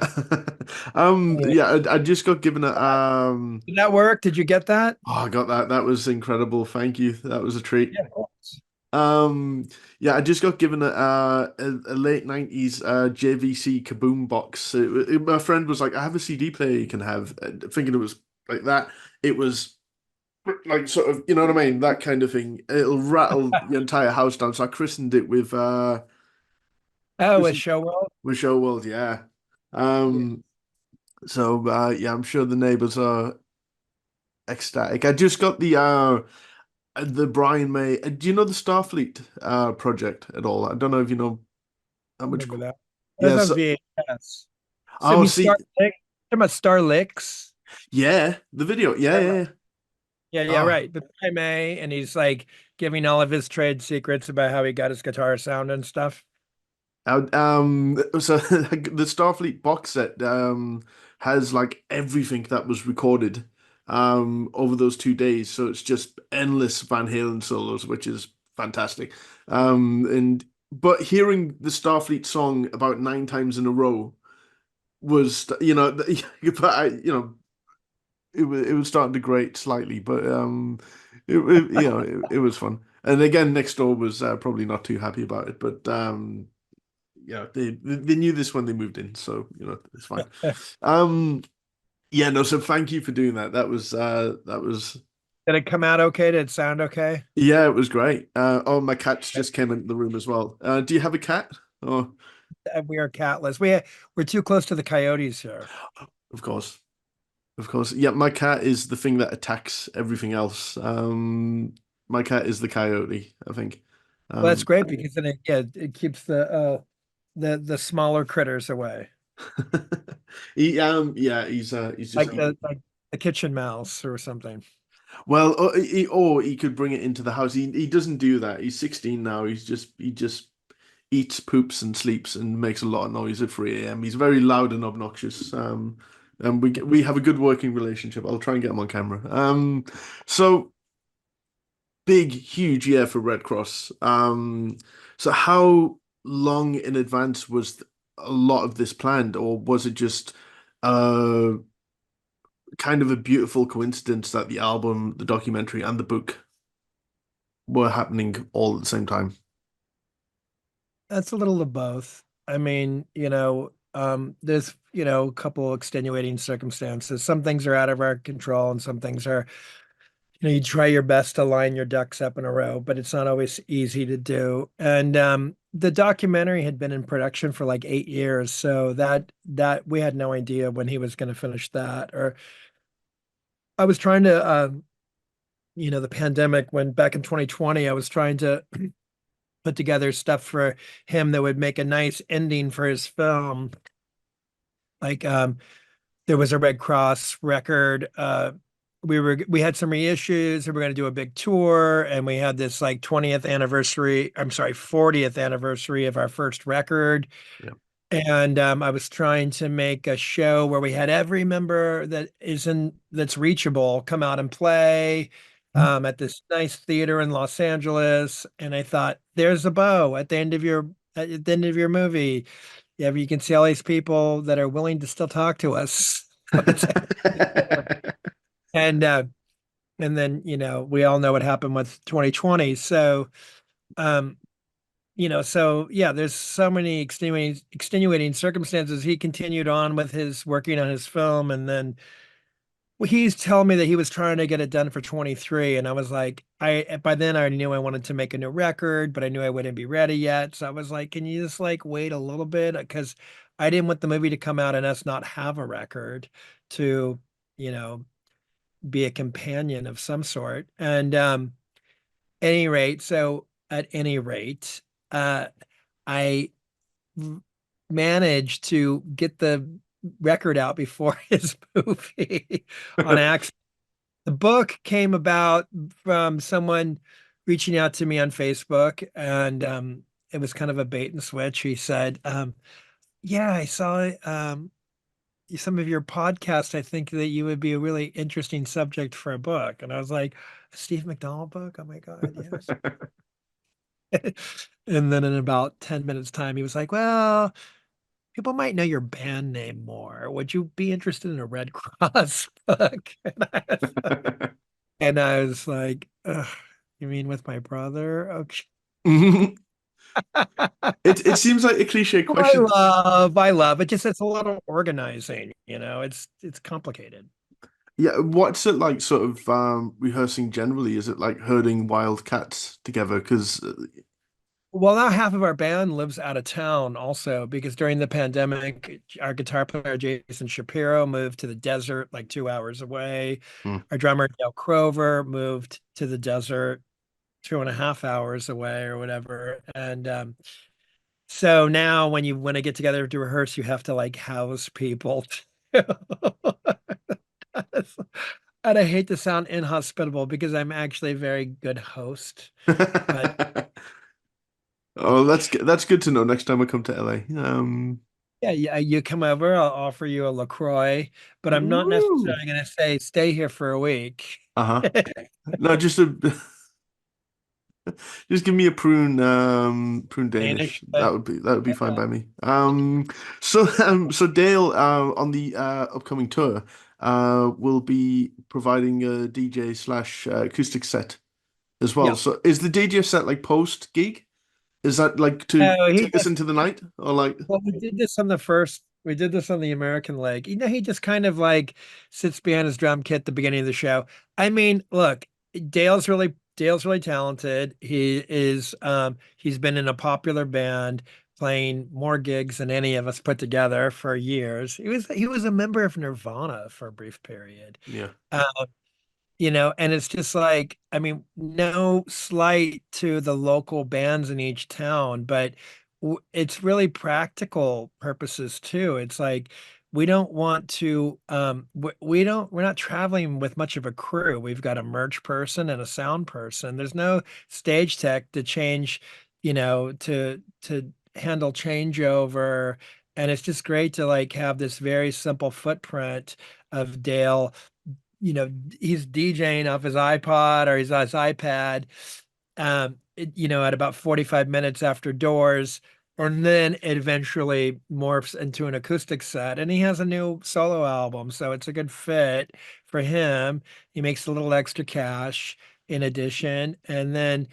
[SPEAKER 2] Anyway,
[SPEAKER 1] Yeah, I just got given a
[SPEAKER 2] did that work? Did you get that?
[SPEAKER 1] oh, I got that. That was incredible. Thank you. That was a treat.
[SPEAKER 2] Yeah, of course.
[SPEAKER 1] Um, yeah, I just got given a late 90s JVC Kaboom box. My friend was like, I have a CD player you can have, thinking it was like that. It was like sort of, you know what I mean? That kind of thing. It'll rattle the entire house down. So I christened it
[SPEAKER 2] Oh, with
[SPEAKER 1] christened
[SPEAKER 2] Show World?
[SPEAKER 1] with Show World, yeah.
[SPEAKER 2] Yeah,
[SPEAKER 1] So yeah, I'm sure the neighbors are ecstatic. I just got the Brian May. Do you know the Starfleet project at all? I don't know if you know how
[SPEAKER 2] I
[SPEAKER 1] much.
[SPEAKER 2] remember that. That was
[SPEAKER 1] Yeah,
[SPEAKER 2] on
[SPEAKER 1] so
[SPEAKER 2] VHS. So
[SPEAKER 1] oh
[SPEAKER 2] me
[SPEAKER 1] see,
[SPEAKER 2] Talking about Star Licks.
[SPEAKER 1] yeah, the video. Yeah,
[SPEAKER 2] Star
[SPEAKER 1] yeah,
[SPEAKER 2] Licks.
[SPEAKER 1] yeah.
[SPEAKER 2] Yeah, yeah,
[SPEAKER 1] Oh,
[SPEAKER 2] right. But May, and he's like giving all of his trade secrets about how he got his guitar sound and stuff.
[SPEAKER 1] so the Starfleet box set has like everything that was recorded over those 2 days. So it's just endless Van Halen solos, which is fantastic. And but hearing the Starfleet song about 9 times in a row was, but it was starting to grate slightly, but it was fun. And again, next door was probably not too happy about it, but yeah, they knew this when they moved in, so it's fine. Um, yeah, no, so thank you for doing that. That was
[SPEAKER 2] Did it come out okay? Did it sound okay?
[SPEAKER 1] Yeah, it was great. Oh, my cats just came into the room as well. Do you have a cat? Oh,
[SPEAKER 2] We are catless. We're too close to the coyotes here.
[SPEAKER 1] of course. Of course. Yeah, my cat is the thing that attacks everything else. My cat is the coyote, I think.
[SPEAKER 2] Well, that's
[SPEAKER 1] Um,
[SPEAKER 2] great because then it keeps the smaller critters away,
[SPEAKER 1] yeah, he's just
[SPEAKER 2] like the kitchen mouse or something.
[SPEAKER 1] well, or he could bring it into the house. He doesn't do that. He's 16 now. He just eats, poops, and sleeps and makes a lot of noise at 3 a.m. He's very loud and obnoxious. And we have a good working relationship. I'll try and get him on camera. So big, huge year for Red Cross. So how long in advance was a lot of this planned, or was it just uh kind of a beautiful coincidence that the album, the documentary, and the book were happening all at the same time?
[SPEAKER 2] That's a little of both. I mean, there's, a couple extenuating circumstances. Some things are out of our control and some things are, you try your best to line your ducks up in a row, but it's not always easy to do. And the documentary had been in production for like 8 years, so that we had no idea when he was going to finish that. Or I was trying to, the pandemic when back in 2020, I was trying to put together stuff for him that would make a nice ending for his film. Like there was a Redd Kross record. We had some reissues, and we were going to do a big tour, and we had this like 20th anniversary, I'm sorry, 40th anniversary of our first record.
[SPEAKER 1] Yeah.
[SPEAKER 2] And I was trying to make a show where we had every member that's reachable come out and play at this nice theater in Los Angeles. And I thought, there's a bow at the end of your movie. Yeah, you can see all these people that are willing to still talk to us. And and then, we all know what happened with 2020. So um, so yeah, there's so many extenuating circumstances. He continued on with his working on his film, and then he's telling me that he was trying to get it done for 23, and I was like, I by then I knew I wanted to make a new record, but I knew I wouldn't be ready yet. So I was like, can you just like wait a little bit? Because I didn't want the movie to come out and us not have a record to, you know, be a companion of some sort. And any rate, so at any rate, uh I managed to get the record out before his movie on accident. The book came about from someone reaching out to me on Facebook, and it was kind of a bait and switch. He said, "Yeah, I saw some of your podcast. I think that you would be a really interesting subject for a book." And I was like, "A Steve McDonald book? Oh my God, yes." And then in about 10 minutes time, he was like, "Well, people might know your band name more. Would you be interested in a Redd Kross book?" And I was like, "Ugh, you mean with my brother? Okay."
[SPEAKER 1] It seems like a cliche
[SPEAKER 2] I
[SPEAKER 1] question.
[SPEAKER 2] love, I love it. Just it's a lot of organizing, it's complicated.
[SPEAKER 1] Yeah, what's it like sort of rehearsing generally? Is it like herding wild cats together? Because
[SPEAKER 2] Well, now half of our band lives out of town also because during the pandemic, our guitar player Jason Shapiro moved to the desert like 2 hours away. Our drummer Dale Crover moved to the desert 2.5 hours away or whatever. And so now when I get together to rehearse, you have to like house people too. And I hate to sound inhospitable because I'm actually a very good host, but
[SPEAKER 1] Oh, that's good to know next time I come to LA.
[SPEAKER 2] yeah, yeah, you come over, I'll offer you a LaCroix, but I'm not
[SPEAKER 1] Woo!
[SPEAKER 2] necessarily going to say stay here for a week.
[SPEAKER 1] Uh-huh. No, just give me a prune
[SPEAKER 2] Danish,
[SPEAKER 1] Danish. That would be fine
[SPEAKER 2] yeah,
[SPEAKER 1] by me. So Dale on the upcoming tour will be providing a DJ slash acoustic set as well.
[SPEAKER 2] yeah.
[SPEAKER 1] So is the DJ set like post gig? Is that like to
[SPEAKER 2] No, he
[SPEAKER 1] take us
[SPEAKER 2] just
[SPEAKER 1] into the night or like
[SPEAKER 2] well, we did this on the American leg. He just kind of like sits behind his drum kit at the beginning of the show. I mean, look, Dale's really talented. He's been in a popular band playing more gigs than any of us put together for years. He was a member of Nirvana for a brief period.
[SPEAKER 1] Yeah,
[SPEAKER 2] Uh, and it's just like, I mean, no slight to the local bands in each town, but it's really practical purposes too. It's like we don't want to, we're not traveling with much of a crew. We've got a merch person and a sound person. There's no stage tech to change, to handle changeover. And it's just great to like have this very simple footprint of Dale, he's DJing off his iPod or he's on his iPad, at about 45 minutes after doors. And then it eventually morphs into an acoustic set. And he has a new solo album. So it's a good fit for him. He makes a little extra cash in addition. And then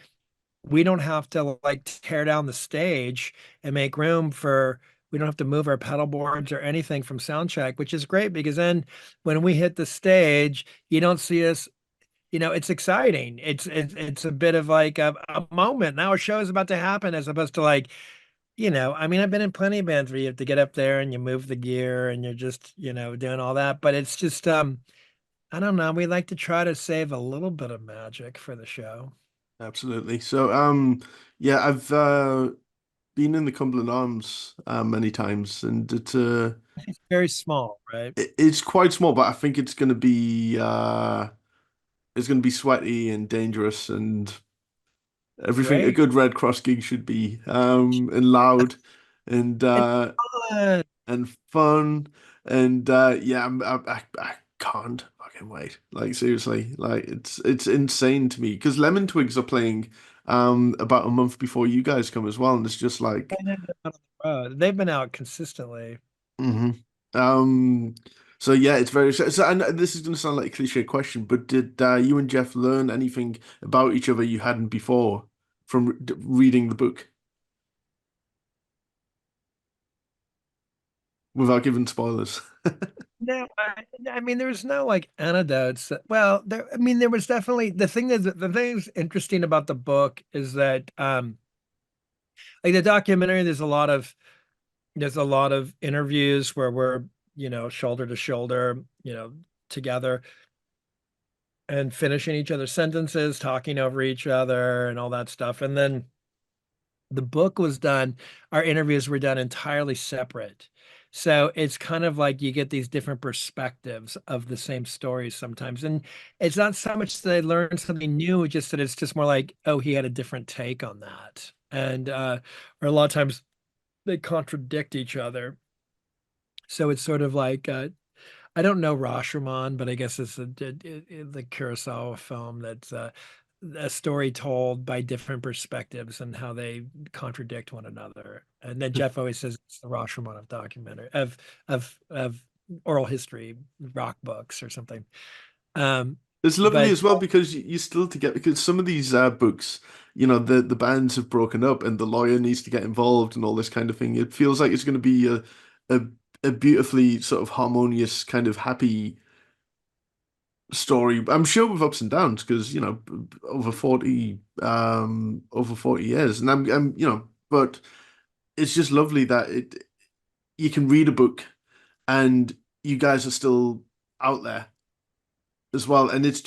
[SPEAKER 2] we don't have to like tear down the stage and make room for we don't have to move our pedal boards or anything from sound check, which is great because then when we hit the stage, you don't see us, it's exciting. It's a bit of like a moment. Now a show is about to happen as opposed to like, I mean, I've been in plenty of bands where you have to get up there and you move the gear and you're just, doing all that. But it's just I don't know. We like to try to save a little bit of magic for the show.
[SPEAKER 1] absolutely. So, yeah, I've been in the Cumberland Arms many times, and
[SPEAKER 2] It's very small, right?
[SPEAKER 1] it's quite small, but I think it's going to be sweaty and dangerous and everything a
[SPEAKER 2] Great.
[SPEAKER 1] good Red Cross gig should be, and loud and
[SPEAKER 2] It's
[SPEAKER 1] uh
[SPEAKER 2] fun.
[SPEAKER 1] and fun and yeah, I can't fucking wait. Like seriously, like it's insane to me because Lemon Twigs are playing about a month before you guys come as well, and it's just like.
[SPEAKER 2] They've been out consistently.
[SPEAKER 1] hmm Um, so yeah, it's very so. And this is going to sound like a cliche question, but did you and Jeff learn anything about each other you hadn't before from reading the book without giving spoilers?
[SPEAKER 2] No, I mean, there was no like anecdotes. Well, I mean, there was definitely the thing that's interesting about the book is that, like the documentary, there's a lot of interviews where we're, shoulder to shoulder, together and finishing each other's sentences, talking over each other and all that stuff. And then the book was done, our interviews were done entirely separate. So it's kind of like you get these different perspectives of the same stories sometimes. And it's not so much that I learned something new, just that it's just more like, oh, he had a different take on that. And or a lot of times they contradict each other. So it's sort of like I don't know Rashomon, but I guess it's the Kurosawa film that's a story told by different perspectives and how they contradict one another. And then Jeff always says it's the Rashomon of documentary of oral history, rock books or something. Um,
[SPEAKER 1] It's lovely
[SPEAKER 2] but
[SPEAKER 1] as well because you still together because some of these books, the bands have broken up and the lawyer needs to get involved and all this kind of thing. It feels like it's going to be a a beautifully sort of harmonious kind of happy story. I'm sure with ups and downs because over 40 years and but it's just lovely that it you can read a book and you guys are still out there as well and it's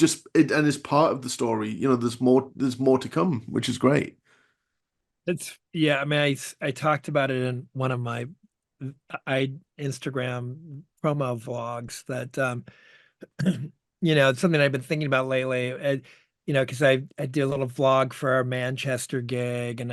[SPEAKER 1] part of the story. There's more to come, which is great.
[SPEAKER 2] it's yeah, I mean I talked about it in one of my I Instagram promo vlogs that it's something I've been thinking about lately. Because I do a little vlog for our Manchester gig and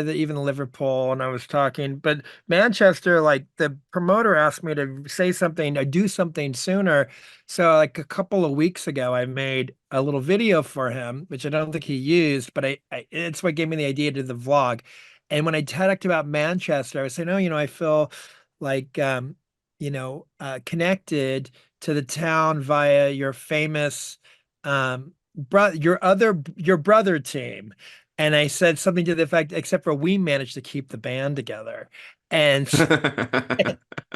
[SPEAKER 2] even the Liverpool, and I was talking, but Manchester, like the promoter asked me to say something, or do something sooner. So like a couple of weeks ago, I made a little video for him, which I don't think he used, but it's what gave me the idea to the vlog. And when I talked about Manchester, I was saying, oh, I feel like connected to the town via your famous your brother team. And I said something to the effect, except for we managed to keep the band together. And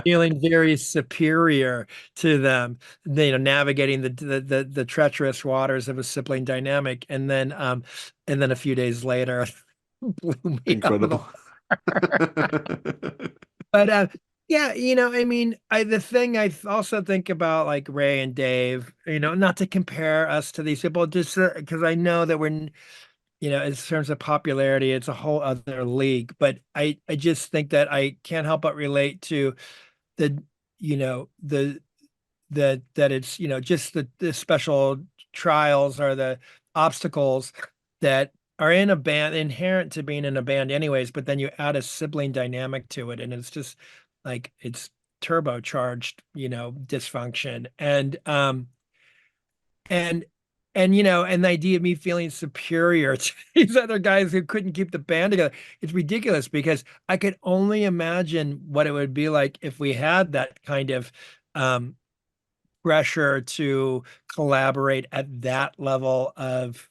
[SPEAKER 2] feeling very superior to them, navigating the treacherous waters of a sibling dynamic, and then a few days later, blew me out of the
[SPEAKER 1] Incredible.
[SPEAKER 2] But yeah, I mean, the thing I also think about like Ray and Dave, not to compare us to these people, just because I know that in terms of popularity, it's a whole other league. But I just think that I can't help but relate to the, the that it's, just the special trials or the obstacles that are in a band, inherent to being in a band anyways, but then you add a sibling dynamic to it, and it's just like it's turbocharged, dysfunction. And and the idea of me feeling superior to these other guys who couldn't keep the band together, it's ridiculous because I could only imagine what it would be like if we had that kind of um pressure to collaborate at that level of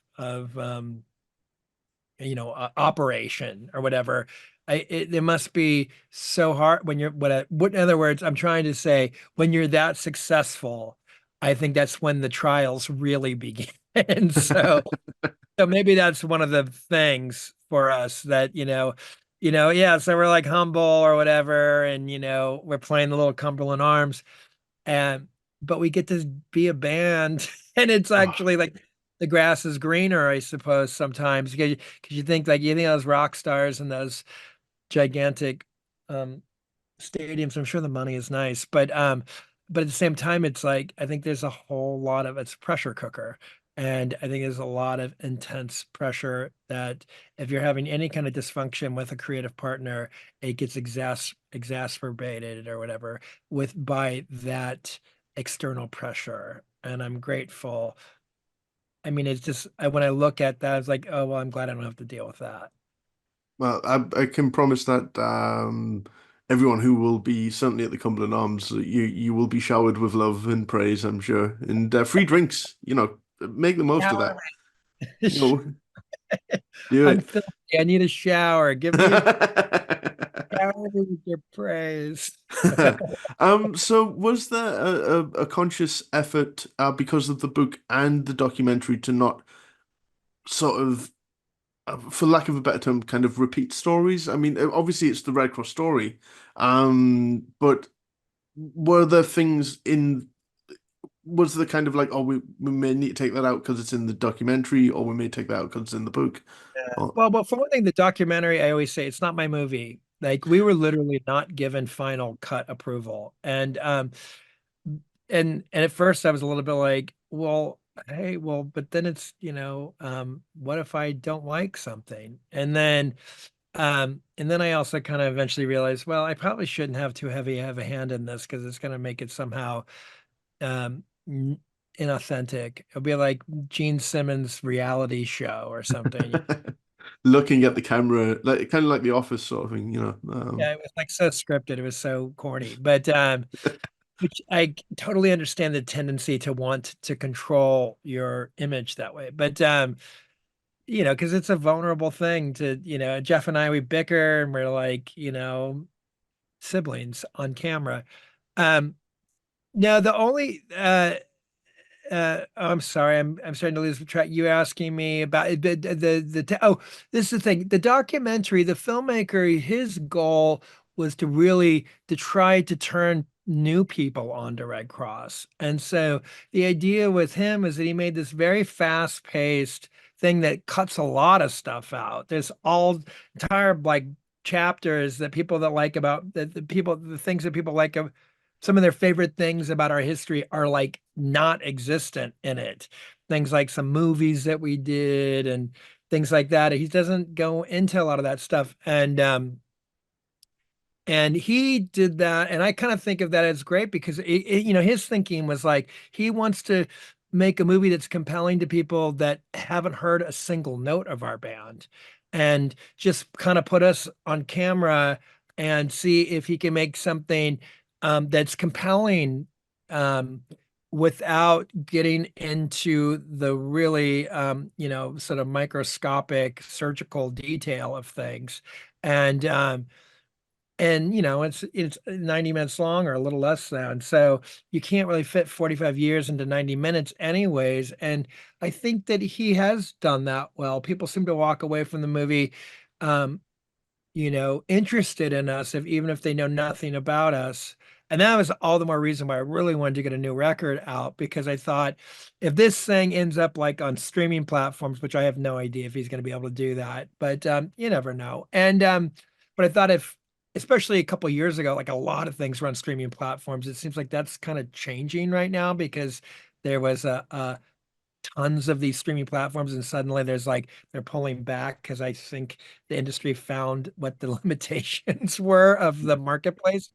[SPEAKER 2] operation or whatever. It must be so hard when in other words, I'm trying to say when you're that successful, I think that's when the trials really begin. And so maybe that's one of the things for us that, yeah, so we're like humble or whatever, and we're playing the little Cumberland Arms, and but we get to be a band, and it's
[SPEAKER 1] Oh,
[SPEAKER 2] actually like the grass is greener, I suppose, sometimes because you think those rock stars and those gigantic um stadiums. I'm sure the money is nice, but at the same time, it's like I think there's a whole lot of it's a pressure cooker. And I think there's a lot of intense pressure that if you're having any kind of dysfunction with a creative partner, it gets exacerbated or whatever by that external pressure. And I'm grateful. I mean, it's just when I look at that, it's like, oh well, I'm glad I don't have to deal with that.
[SPEAKER 1] well, I can promise that everyone who will be certainly at the Cumberland Arms, you will be showered with love and praise, I'm sure, and free drinks. Make the most of
[SPEAKER 2] Shower.
[SPEAKER 1] that. You know, do
[SPEAKER 2] I'm
[SPEAKER 1] it.
[SPEAKER 2] filthy. I need a shower. Give me a shower with your praise.
[SPEAKER 1] So was there a conscious effort because of the book and the documentary to not sort of, for lack of a better term, kind of repeat stories? I mean, obviously it's the Red Cross story, but were there things in, was there kind of like, oh, we may need to take that out because it's in the documentary, or we may take that out because it's in the book? Or,
[SPEAKER 2] Well, for one thing, the documentary, I always say it's not my movie. Like we were literally not given final cut approval. And at first I was a little bit like, well, hey, well, but then it's, what if I don't like something? And then I also kind of eventually realized, well, I probably shouldn't have a hand in this because it's going to make it somehow inauthentic. It'll be like Gene Simmons' reality show or something.
[SPEAKER 1] looking at the camera, like kind of like The Office sort of thing.
[SPEAKER 2] Yeah, it was like so scripted. It was so corny. But which I totally understand the tendency to want to control your image that way. But because it's a vulnerable thing to, Jeff and I, we bicker and we're like, siblings on camera. Um, no, the only oh, I'm sorry. I'm starting to lose the track. You asking me about oh, this is the thing. The documentary, the filmmaker, his goal was to try to turn new people onto Red Cross. And so the idea with him is that he made this very fast-paced thing that cuts a lot of stuff out. There's all entire like chapters that people that like about the things that people like of some of their favorite things about our history are like not existent in it. Things like some movies that we did and things like that. He doesn't go into a lot of that stuff. And he did that, and I kind of think of that as great because his thinking was like he wants to make a movie that's compelling to people that haven't heard a single note of our band, and just kind of put us on camera and see if he can make something that's compelling, um, without getting into the really, sort of microscopic surgical detail of things. And it's 90 minutes long or a little less than. So you can't really fit 45 years into 90 minutes anyways. And I think that he has done that well. People seem to walk away from the movie um, interested in us, if even if they know nothing about us. And that was all the more reason why I really wanted to get a new record out, because I thought if this thing ends up like on streaming platforms, which I have no idea if he's going to be able to do that, but you never know. And but I thought if, especially a couple of years ago, like a lot of things were on streaming platforms, it seems like that's kind of changing right now because there was a tons of these streaming platforms, and suddenly there's like they're pulling back because I think the industry found what the limitations were of the marketplace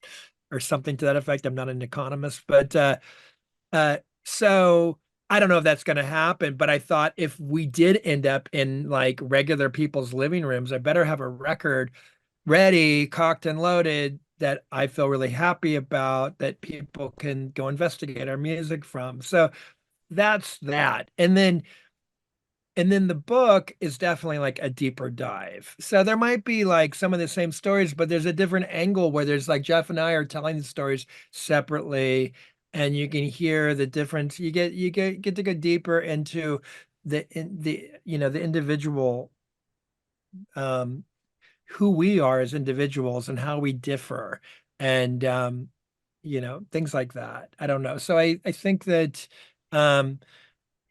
[SPEAKER 2] or something to that effect. I'm not an economist, but uh so I don't know if that's going to happen, but I thought if we did end up in like regular people's living rooms, I better have a record ready, cocked and loaded, that I feel really happy about, that people can go investigate our music from. So that's that. And then the book is definitely like a deeper dive. So there might be like some of the same stories, but there's a different angle where there's like Jeff and I are telling the stories separately, and you can hear the difference. You get to go deeper into the individual, um who we are as individuals and how we differ, and things like that. I don't know. So I think that um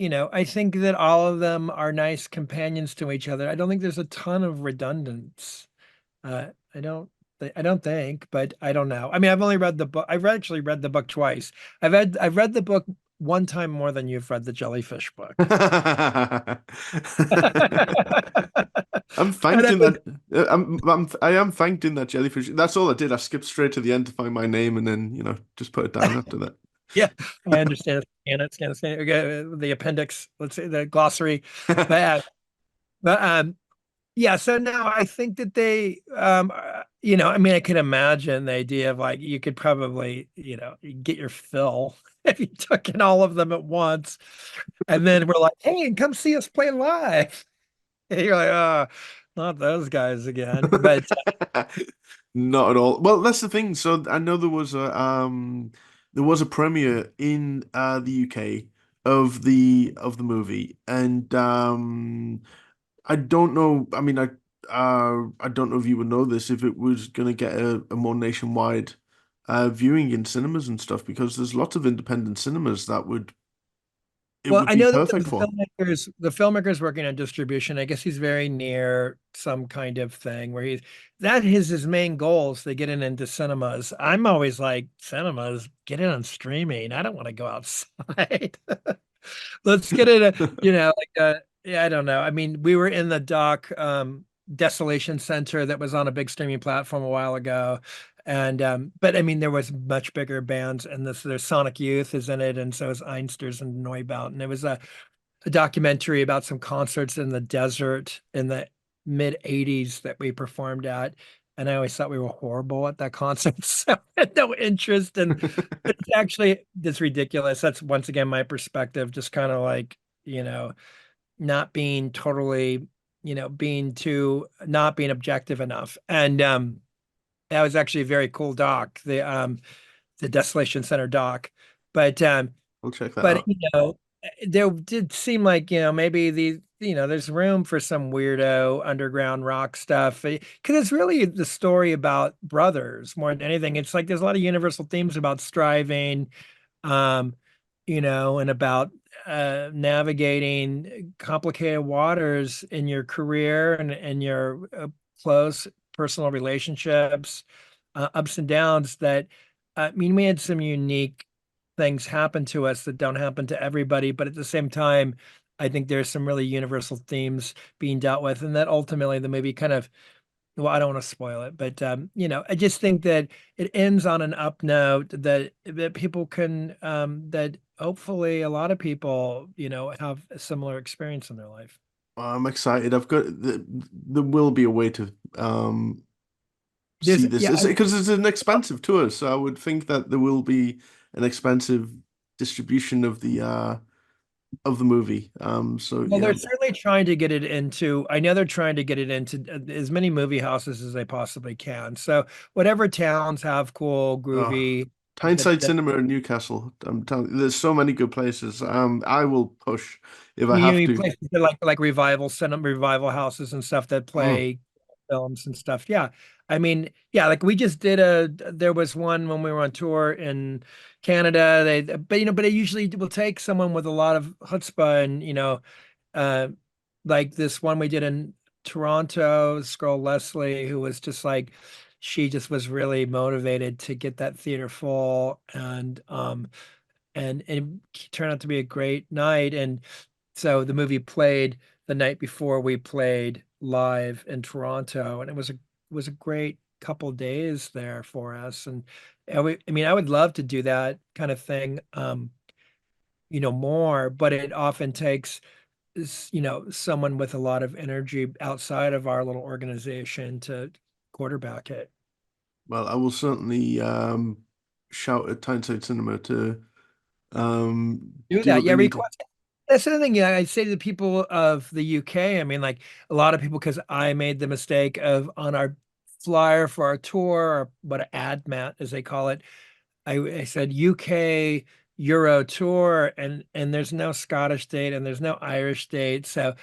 [SPEAKER 2] I think that all of them are nice companions to each other. I don't think there's a ton of redundance. I don't think, but I don't know. I mean, I've only read the book. Actually read the book twice. I've read the book one time more than you've read the Jellyfish book.
[SPEAKER 1] I'm
[SPEAKER 2] And
[SPEAKER 1] thanked
[SPEAKER 2] I
[SPEAKER 1] in
[SPEAKER 2] was,
[SPEAKER 1] that. I am thanked in that jellyfish. That's all I did. I skipped straight to the end to find my name, and then just put it down after that.
[SPEAKER 2] yeah, I understand. Scan it. Okay, the appendix, let's say the glossary. But, but yeah, so now I think that I mean, I can imagine the idea of like you could probably, get your fill if you took in all of them at once. And then we're like, hey, and come see us play live. And you're like, not those guys again. But
[SPEAKER 1] Not at all. Well, that's the thing. So I know there was a premiere in the UK of the movie, and I don't know. I mean, I don't know if you would know this, if it was going to get a more nationwide viewing in cinemas and stuff, because there's lots of independent cinemas that it
[SPEAKER 2] well,
[SPEAKER 1] would
[SPEAKER 2] I
[SPEAKER 1] be
[SPEAKER 2] know that
[SPEAKER 1] perfect for.
[SPEAKER 2] the filmmaker's working on distribution. I guess he's very near some kind of thing where that is his main goal, is to get it into cinemas. I'm always like, cinemas, get it on streaming. I don't want to go outside. Let's get it, yeah, I don't know. I mean, we were in the doc Desolation Center that was on a big streaming platform a while ago. And but I mean there was much bigger bands, and there's Sonic Youth is in it, and so is Einsters and Neubaut. And it was a documentary about some concerts in the desert in the mid 80s that we performed at. And I always thought we were horrible at that concert. So I had no interest. And it's actually it's ridiculous. That's once again my perspective, just kind of like, not being totally, being too not being objective enough. And that was actually a very cool doc, the Desolation Center doc. But
[SPEAKER 1] I'll check that
[SPEAKER 2] but
[SPEAKER 1] out.
[SPEAKER 2] there did seem like, maybe there's room for some weirdo underground rock stuff. Because it's really the story about brothers more than anything. It's like there's a lot of universal themes about striving, um, and about navigating complicated waters in your career and your close personal relationships, ups and downs. That I mean, we had some unique things happen to us that don't happen to everybody, but at the same time, I think there's some really universal themes being dealt with, and that ultimately the movie kind of, well, I don't want to spoil it, but I just think that it ends on an up note that people can that hopefully a lot of people, have a similar experience in their life.
[SPEAKER 1] I'm excited. There will be a way to
[SPEAKER 2] There's
[SPEAKER 1] see this
[SPEAKER 2] yeah,
[SPEAKER 1] because it's an expensive tour, so I would think that there will be an expensive distribution of the movie. So
[SPEAKER 2] Well,
[SPEAKER 1] yeah.
[SPEAKER 2] they're certainly trying to get it into, I know they're trying to get it into as many movie houses as they possibly can. So whatever towns have cool,
[SPEAKER 1] Oh,
[SPEAKER 2] groovy,
[SPEAKER 1] Tyneside
[SPEAKER 2] that
[SPEAKER 1] Cinema in Newcastle. I'm telling you, there's so many good places. I will push if I have
[SPEAKER 2] you
[SPEAKER 1] to.
[SPEAKER 2] places that like revival cinema, revival houses and stuff that
[SPEAKER 1] Mm.
[SPEAKER 2] play films and stuff. Yeah. I mean, yeah, like we just there was one when we were on tour in Canada. But it usually will take someone with a lot of chutzpah and, uh, like this one we did in Toronto, this girl Leslie, who was just like, she just was really motivated to get that theater full, and it turned out to be a great night. And so the movie played the night before we played live in Toronto, and it was a great couple days there for us. And I mean, I would love to do that kind of thing, more, but it often takes someone with a lot of energy outside of our little organization to quarterback it.
[SPEAKER 1] Well, I will certainly shout at Tyneside Cinema to
[SPEAKER 2] Do
[SPEAKER 1] do
[SPEAKER 2] that.
[SPEAKER 1] what they
[SPEAKER 2] Yeah,
[SPEAKER 1] need to.
[SPEAKER 2] request. That's the other thing. Yeah, I say to the people of the UK, I mean, like a lot of people, because I made the mistake of on our flyer for our tour, or what ad mat as they call it, I said UK Euro tour, and there's no Scottish date and there's no Irish date. So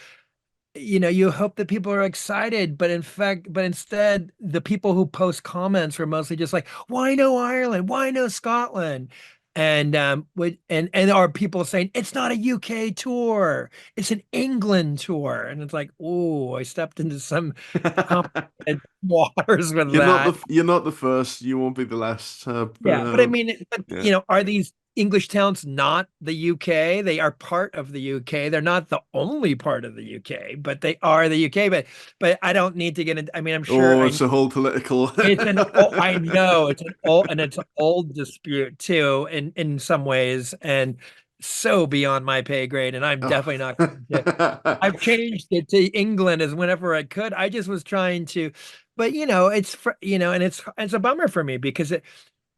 [SPEAKER 2] you hope that people are excited, but instead, the people who post comments are mostly just like, "Why no Ireland? Why no Scotland?" And are people saying it's not a UK tour, it's an England tour, and it's like, oh, I stepped into some complicated waters with that.
[SPEAKER 1] You're not the first. You won't be the last.
[SPEAKER 2] Yeah, but I mean,
[SPEAKER 1] Yeah.
[SPEAKER 2] are these English towns not the UK? They are part of the UK. They're not the only part of the UK, but they are the UK. But I don't need to get into. I mean, I'm sure
[SPEAKER 1] Oh, it's a whole political.
[SPEAKER 2] I know it's an old dispute too, in some ways, and so beyond my pay grade. And I'm
[SPEAKER 1] Oh.
[SPEAKER 2] definitely not going to. I've changed it to England as whenever I could. I just was trying to, but and it's a bummer for me because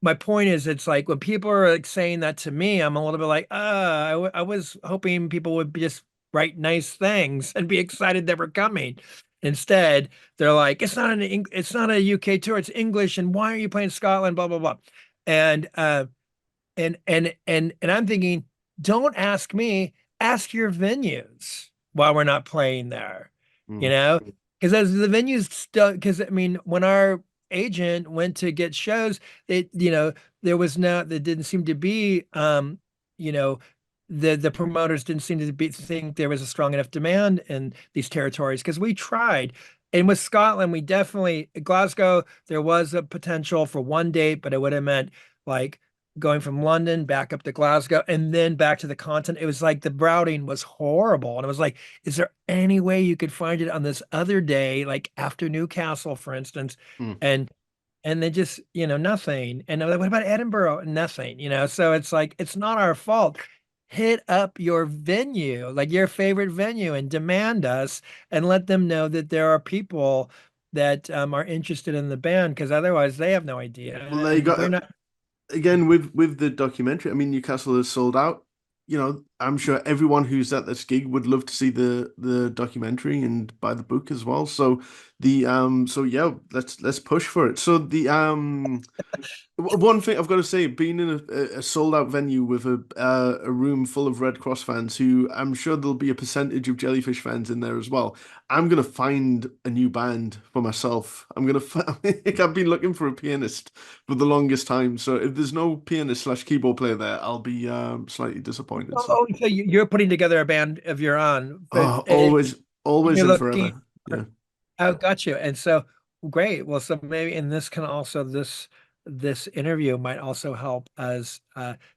[SPEAKER 2] my point is, it's like when people are like saying that to me, I'm a little bit like, I was hoping people would just write nice things and be excited that we're coming. Instead, they're like, it's not a UK tour, it's English, and why are you playing Scotland? Blah blah blah. And and I'm thinking, don't ask me, ask your venues while we're not playing there, you
[SPEAKER 1] Mm.
[SPEAKER 2] know? Because as the venues still, because I mean, when our agent went to get shows, there didn't seem to be, you know, the promoters didn't seem to think there was a strong enough demand in these territories because we tried. And with Scotland, we definitely Glasgow, there was a potential for one date, but it would have meant like going from London back up to Glasgow and then back to the continent. It was like the routing was horrible. And it was like, is there any way you could find it on this other day, like after Newcastle, for instance?
[SPEAKER 1] Mm.
[SPEAKER 2] And then just, nothing. And I'm like, what about Edinburgh? Nothing, So it's like, it's not our fault. Hit up your venue, like your favorite venue, and demand us and let them know that there are people that are interested in the band because otherwise they have no idea.
[SPEAKER 1] Well, there you
[SPEAKER 2] And we're
[SPEAKER 1] go.
[SPEAKER 2] not.
[SPEAKER 1] Again with the documentary. I mean, Newcastle is sold out. I'm sure everyone who's at this gig would love to see the documentary and buy the book as well. So yeah, let's push for it. So one thing I've got to say, being in a sold out venue with a room full of Red Kross fans, who I'm sure there'll be a percentage of Jellyfish fans in there as well. I'm gonna find a new band for myself. I've been looking for a pianist for the longest time. So if there's no pianist slash keyboard player there, I'll be slightly disappointed. So
[SPEAKER 2] So you're putting together a band of your own, but
[SPEAKER 1] oh, always
[SPEAKER 2] you're
[SPEAKER 1] and
[SPEAKER 2] looking.
[SPEAKER 1] forever. Yeah.
[SPEAKER 2] Oh, got you. And so great. Well, so maybe in this can also this interview might also help as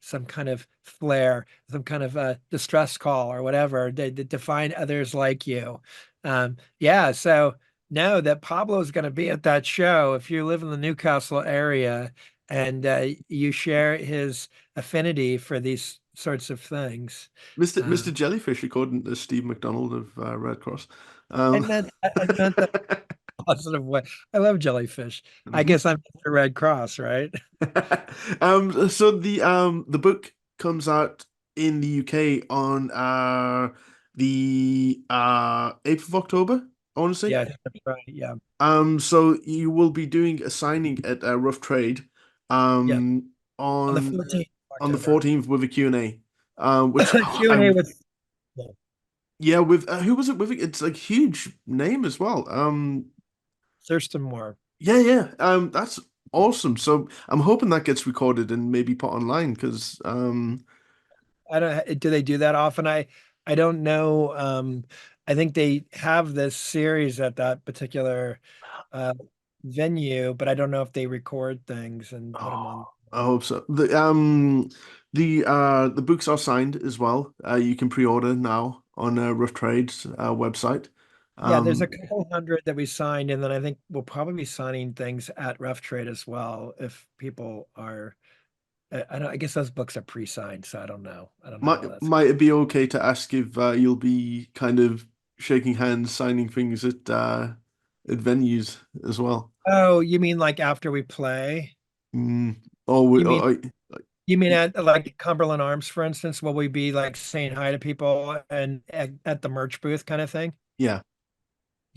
[SPEAKER 2] some kind of flair, some kind of distress call or whatever to find others like you. Yeah. So know that Pablo is going to be at that show if you live in the Newcastle area and you share his affinity for these sorts of things.
[SPEAKER 1] Mr.
[SPEAKER 2] Um,
[SPEAKER 1] Jellyfish, according to Steve McDonald of Red Cross.
[SPEAKER 2] I
[SPEAKER 1] Um,
[SPEAKER 2] meant I meant that positive way. I love jellyfish. I
[SPEAKER 1] mhm.
[SPEAKER 2] guess I'm the Red Cross, right?
[SPEAKER 1] So the book comes out in the UK on the 8th of October, I want to say.
[SPEAKER 2] Yeah, I think that's right. Yeah.
[SPEAKER 1] So you will be doing a signing at Rough Trade
[SPEAKER 2] Yeah. On the
[SPEAKER 1] on
[SPEAKER 2] 14th of
[SPEAKER 1] on the
[SPEAKER 2] October.
[SPEAKER 1] 14th with a Q&A. Which
[SPEAKER 2] Q&A
[SPEAKER 1] I
[SPEAKER 2] with yeah,
[SPEAKER 1] yeah, with who was it with? It's like huge name as well.
[SPEAKER 2] Thurston Moore.
[SPEAKER 1] Yeah, yeah. That's awesome. So I'm hoping that gets recorded and maybe put online because
[SPEAKER 2] I don't do they do that often? I don't know. I think they have this series at that particular uh venue, but I don't know if they record things and put them on.
[SPEAKER 1] oh, I hope so. The books are signed as well. You can pre-order now on Rough Trade's website.
[SPEAKER 2] Yeah, there's a
[SPEAKER 1] Um,
[SPEAKER 2] couple hundred that we signed, and then I think we'll probably be signing things at Rough Trade as well if people are. I don't. I guess those books are pre-signed, so I don't know. I don't know how that's.
[SPEAKER 1] might it be okay to ask if you'll be kind of shaking hands, signing things at venues as well?
[SPEAKER 2] Oh, you mean like after we play?
[SPEAKER 1] Mm.
[SPEAKER 2] You mean
[SPEAKER 1] Like,
[SPEAKER 2] you mean at like Cumberland Arms, for instance? Will we be like saying hi to people and at the merch booth kind of thing? Is
[SPEAKER 1] yeah,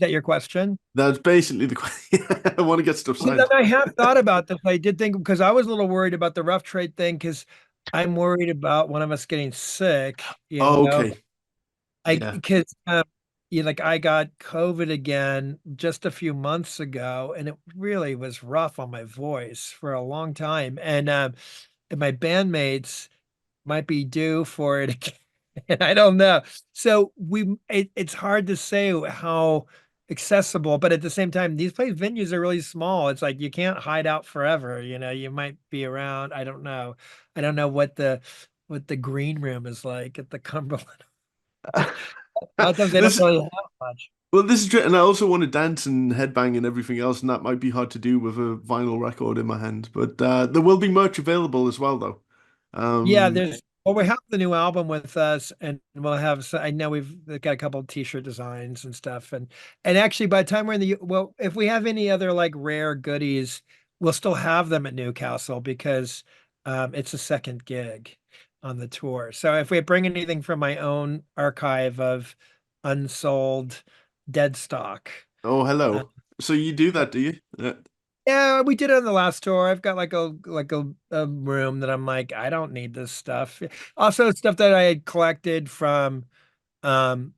[SPEAKER 2] that your question?
[SPEAKER 1] that's basically the question. I want to get stuff
[SPEAKER 2] Well, then
[SPEAKER 1] signed.
[SPEAKER 2] I have thought about this. I did think because I was a little worried about the rough trade thing because I'm worried about one of us getting sick, you
[SPEAKER 1] Oh,
[SPEAKER 2] know.
[SPEAKER 1] okay.
[SPEAKER 2] I
[SPEAKER 1] Yeah.
[SPEAKER 2] because like I got COVID again just a few months ago, and it really was rough on my voice for a long time. And my bandmates might be due for it again. I don't know. So it's hard to say how accessible, but at the same time, these place venues are really small. It's like you can't hide out forever. You might be around. I don't know. I don't know what the green room is like at the Cumberland. A lot of times they don't
[SPEAKER 1] This
[SPEAKER 2] really have much.
[SPEAKER 1] well, this is true, and I also want to dance and headbang and everything else, and that might be hard to do with a vinyl record in my hand. But there will be merch available as well, though.
[SPEAKER 2] Yeah,
[SPEAKER 1] Um,
[SPEAKER 2] we have the new album with us, and we'll have. I know we've got a couple of t-shirt designs and stuff, and actually, by the time we're in the well, if we have any other like rare goodies, we'll still have them at Newcastle because it's a second gig on the tour. So if we bring anything from my own archive of unsold dead stock.
[SPEAKER 1] oh,
[SPEAKER 2] uh,
[SPEAKER 1] hello. So you do that, do you? Yeah.
[SPEAKER 2] Yeah, we did it on the last tour. I've got like a room that I'm like, I don't need this stuff. Also, stuff that I had collected from um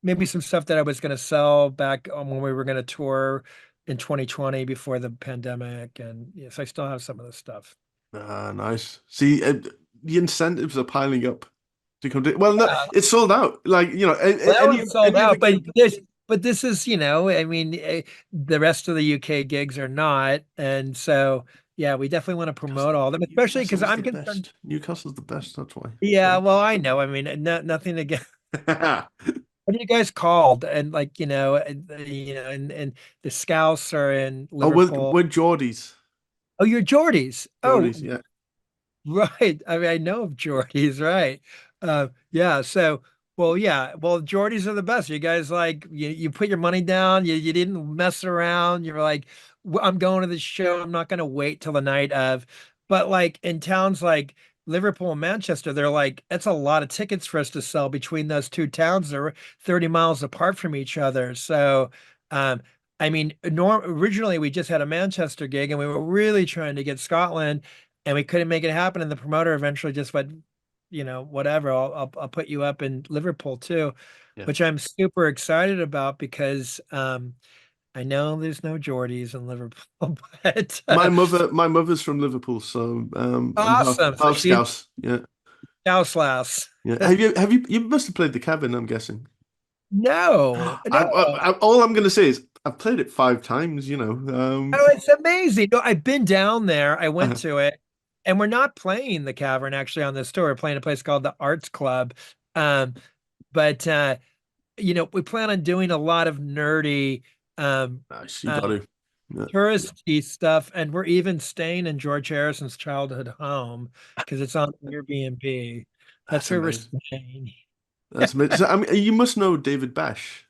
[SPEAKER 2] maybe some stuff that I was gonna sell back when we were gonna tour in 2020 before the pandemic. And yes, I still have some of this stuff.
[SPEAKER 1] Nice. See, the incentives are piling up to come to. Well, no,
[SPEAKER 2] Yeah,
[SPEAKER 1] it's sold out. Like
[SPEAKER 2] well, that one's sold
[SPEAKER 1] any other
[SPEAKER 2] out,
[SPEAKER 1] gig.
[SPEAKER 2] but this is, I mean, the rest of the UK gigs are not, and so yeah, we definitely want to promote all of them, especially because
[SPEAKER 1] Newcastle's the
[SPEAKER 2] I'm concerned.
[SPEAKER 1] best. Newcastle's the best. That's why.
[SPEAKER 2] Yeah,
[SPEAKER 1] Sorry.
[SPEAKER 2] well, I know. I mean, nothing against. What are you guys called? And like, and the Scouts are in
[SPEAKER 1] Oh,
[SPEAKER 2] Liverpool.
[SPEAKER 1] we're Geordies.
[SPEAKER 2] Oh, you're Geordies. Oh,
[SPEAKER 1] Geordies, yeah.
[SPEAKER 2] right. I mean, I know of Geordies, right? Yeah. So, well, yeah. Well, Geordies are the best. You guys like you put your money down. You didn't mess around. You're like, I'm going to the show. I'm not going to wait till the night of." But like in towns like Liverpool and Manchester, they're like, that's a lot of tickets for us to sell between those two towns. They're 30 miles apart from each other. So, um, I mean, originally we just had a Manchester gig, and we were really trying to get Scotland, and we couldn't make it happen. And the promoter eventually just went, whatever, I'll put you up in Liverpool too,
[SPEAKER 1] Yeah.
[SPEAKER 2] which I'm super excited about because I know there's no Geordies in Liverpool, but
[SPEAKER 1] My mother's from Liverpool, so I'm
[SPEAKER 2] awesome. So
[SPEAKER 1] half
[SPEAKER 2] she's
[SPEAKER 1] Scouse. Yeah,
[SPEAKER 2] Stanislaus.
[SPEAKER 1] yeah. You must have played the cabin, I'm guessing.
[SPEAKER 2] No, no.
[SPEAKER 1] All I'm gonna say is I've played it 5 times.
[SPEAKER 2] Oh, it's amazing. No, I've been down there. I went
[SPEAKER 1] Uh,
[SPEAKER 2] to it, and we're not playing the Cavern actually on this tour. We're playing a place called the Arts Club. Um, but we plan on doing a lot of nerdy um
[SPEAKER 1] nice, you
[SPEAKER 2] uh
[SPEAKER 1] got to. Yeah,
[SPEAKER 2] touristy stuff, and we're even staying in George Harrison's childhood home because it's on Airbnb. That's
[SPEAKER 1] that's
[SPEAKER 2] where we're
[SPEAKER 1] amazing.
[SPEAKER 2] staying.
[SPEAKER 1] That's amazing. So, I mean, you must know David Bash.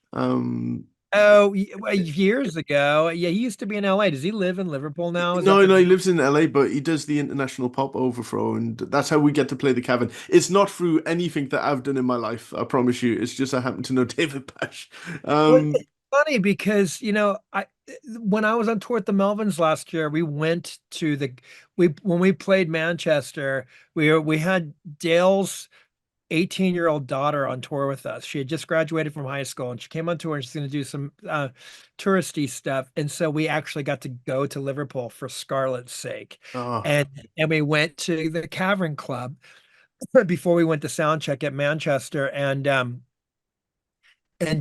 [SPEAKER 2] Oh, well, years ago. Yeah, he used to be in LA. Does he live in Liverpool now? Is that
[SPEAKER 1] No,
[SPEAKER 2] the
[SPEAKER 1] no, he
[SPEAKER 2] deal?
[SPEAKER 1] lives in LA, but he does the international pop overthrow, and that's how we get to play the cavern. It's not through anything that I've done in my life, I promise you. It's just I happen to know David Pash.
[SPEAKER 2] Well,
[SPEAKER 1] Um,
[SPEAKER 2] it's funny because, I when I was on tour at the Melvins last year, we went to the we when we played Manchester, we had Dale's 18-year-old daughter on tour with us. She had just graduated from high school and she came on tour and she's going to do some touristy stuff. And so we actually got to go to Liverpool for Scarlett's sake.
[SPEAKER 1] oh,
[SPEAKER 2] And and we went to the Cavern Club before we went to sound check at Manchester. And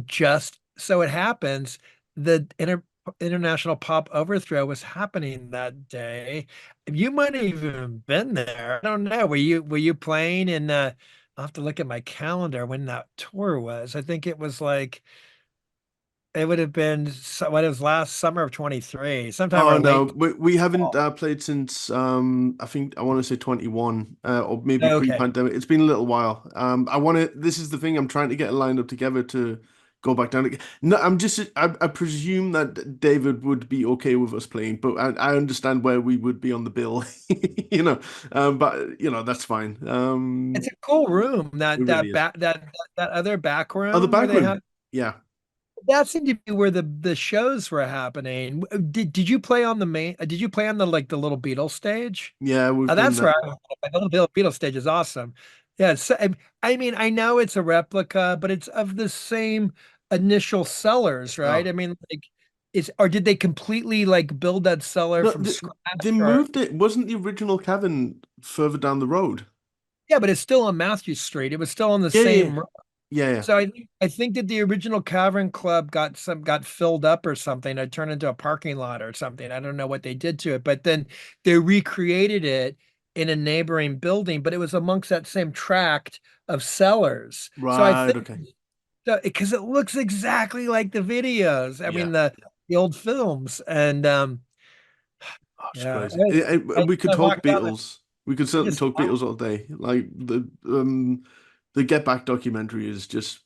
[SPEAKER 2] just so it happens, the international pop overthrow was happening that day. You might have even been there. I don't know. Were you playing in I'll have to look at my calendar when that tour was. I think it was like it would have been what it was last summer of 23, sometime
[SPEAKER 1] oh
[SPEAKER 2] or
[SPEAKER 1] no,
[SPEAKER 2] late
[SPEAKER 1] we haven't
[SPEAKER 2] fall.
[SPEAKER 1] played since I think I want to say 21 or maybe
[SPEAKER 2] Okay.
[SPEAKER 1] pre-pandemic. It's been a little while. I want to. This is the thing. I'm trying to get it lined up together to go back down again. No, I presume that David would be okay with us playing, but I understand where we would be on the bill, you know. But that's fine.
[SPEAKER 2] It's a cool room.
[SPEAKER 1] It
[SPEAKER 2] That
[SPEAKER 1] really
[SPEAKER 2] that
[SPEAKER 1] is.
[SPEAKER 2] back that other back
[SPEAKER 1] Oh, the
[SPEAKER 2] room where
[SPEAKER 1] back
[SPEAKER 2] they have
[SPEAKER 1] room. Yeah,
[SPEAKER 2] that seemed to be where the shows were happening. Did you play on the main? Did you play on the like the little Beatles stage?
[SPEAKER 1] yeah, we've
[SPEAKER 2] Oh,
[SPEAKER 1] done
[SPEAKER 2] that's where
[SPEAKER 1] that.
[SPEAKER 2] I went. The little Beatles stage is awesome. Yeah, so, I mean, I know it's a replica, but it's of the same initial cellars, right?
[SPEAKER 1] Oh.
[SPEAKER 2] I mean, like, or did they completely like build that cellar
[SPEAKER 1] No,
[SPEAKER 2] from
[SPEAKER 1] they
[SPEAKER 2] scratch? Or
[SPEAKER 1] moved it. Wasn't the original cabin further down the road?
[SPEAKER 2] yeah, but it's still on Matthew Street. It was still on the
[SPEAKER 1] Yeah, yeah,
[SPEAKER 2] same.
[SPEAKER 1] yeah, yeah.
[SPEAKER 2] So I think that the original Cavern Club got filled up or something. It turned into a parking lot or something. I don't know what they did to it, but then they recreated it in a neighboring building, but it was amongst that same tract of cellars. So I
[SPEAKER 1] Right,
[SPEAKER 2] think
[SPEAKER 1] okay.
[SPEAKER 2] because it looks exactly like the videos. I
[SPEAKER 1] Yeah.
[SPEAKER 2] mean the old films, and
[SPEAKER 1] Oh, it's
[SPEAKER 2] yeah,
[SPEAKER 1] crazy. We could
[SPEAKER 2] I
[SPEAKER 1] talk
[SPEAKER 2] walked down and
[SPEAKER 1] Beatles. We could
[SPEAKER 2] I
[SPEAKER 1] certainly
[SPEAKER 2] just
[SPEAKER 1] talk Beatles all day. Like the Get Back documentary is just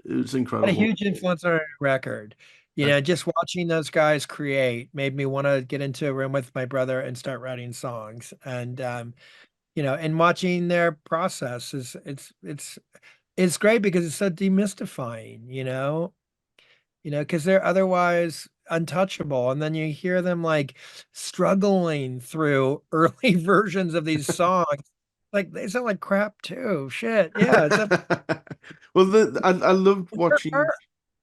[SPEAKER 1] it's
[SPEAKER 2] had a
[SPEAKER 1] incredible.
[SPEAKER 2] huge influence on our record.
[SPEAKER 1] Uh,
[SPEAKER 2] Just watching those guys create made me want to get into a room with my brother and start writing songs. And watching their process is it's great because it's so demystifying, because they're otherwise untouchable. And then you hear them like struggling through early versions of these songs. Like they sound like crap too. Shit. Yeah, it's a
[SPEAKER 1] well,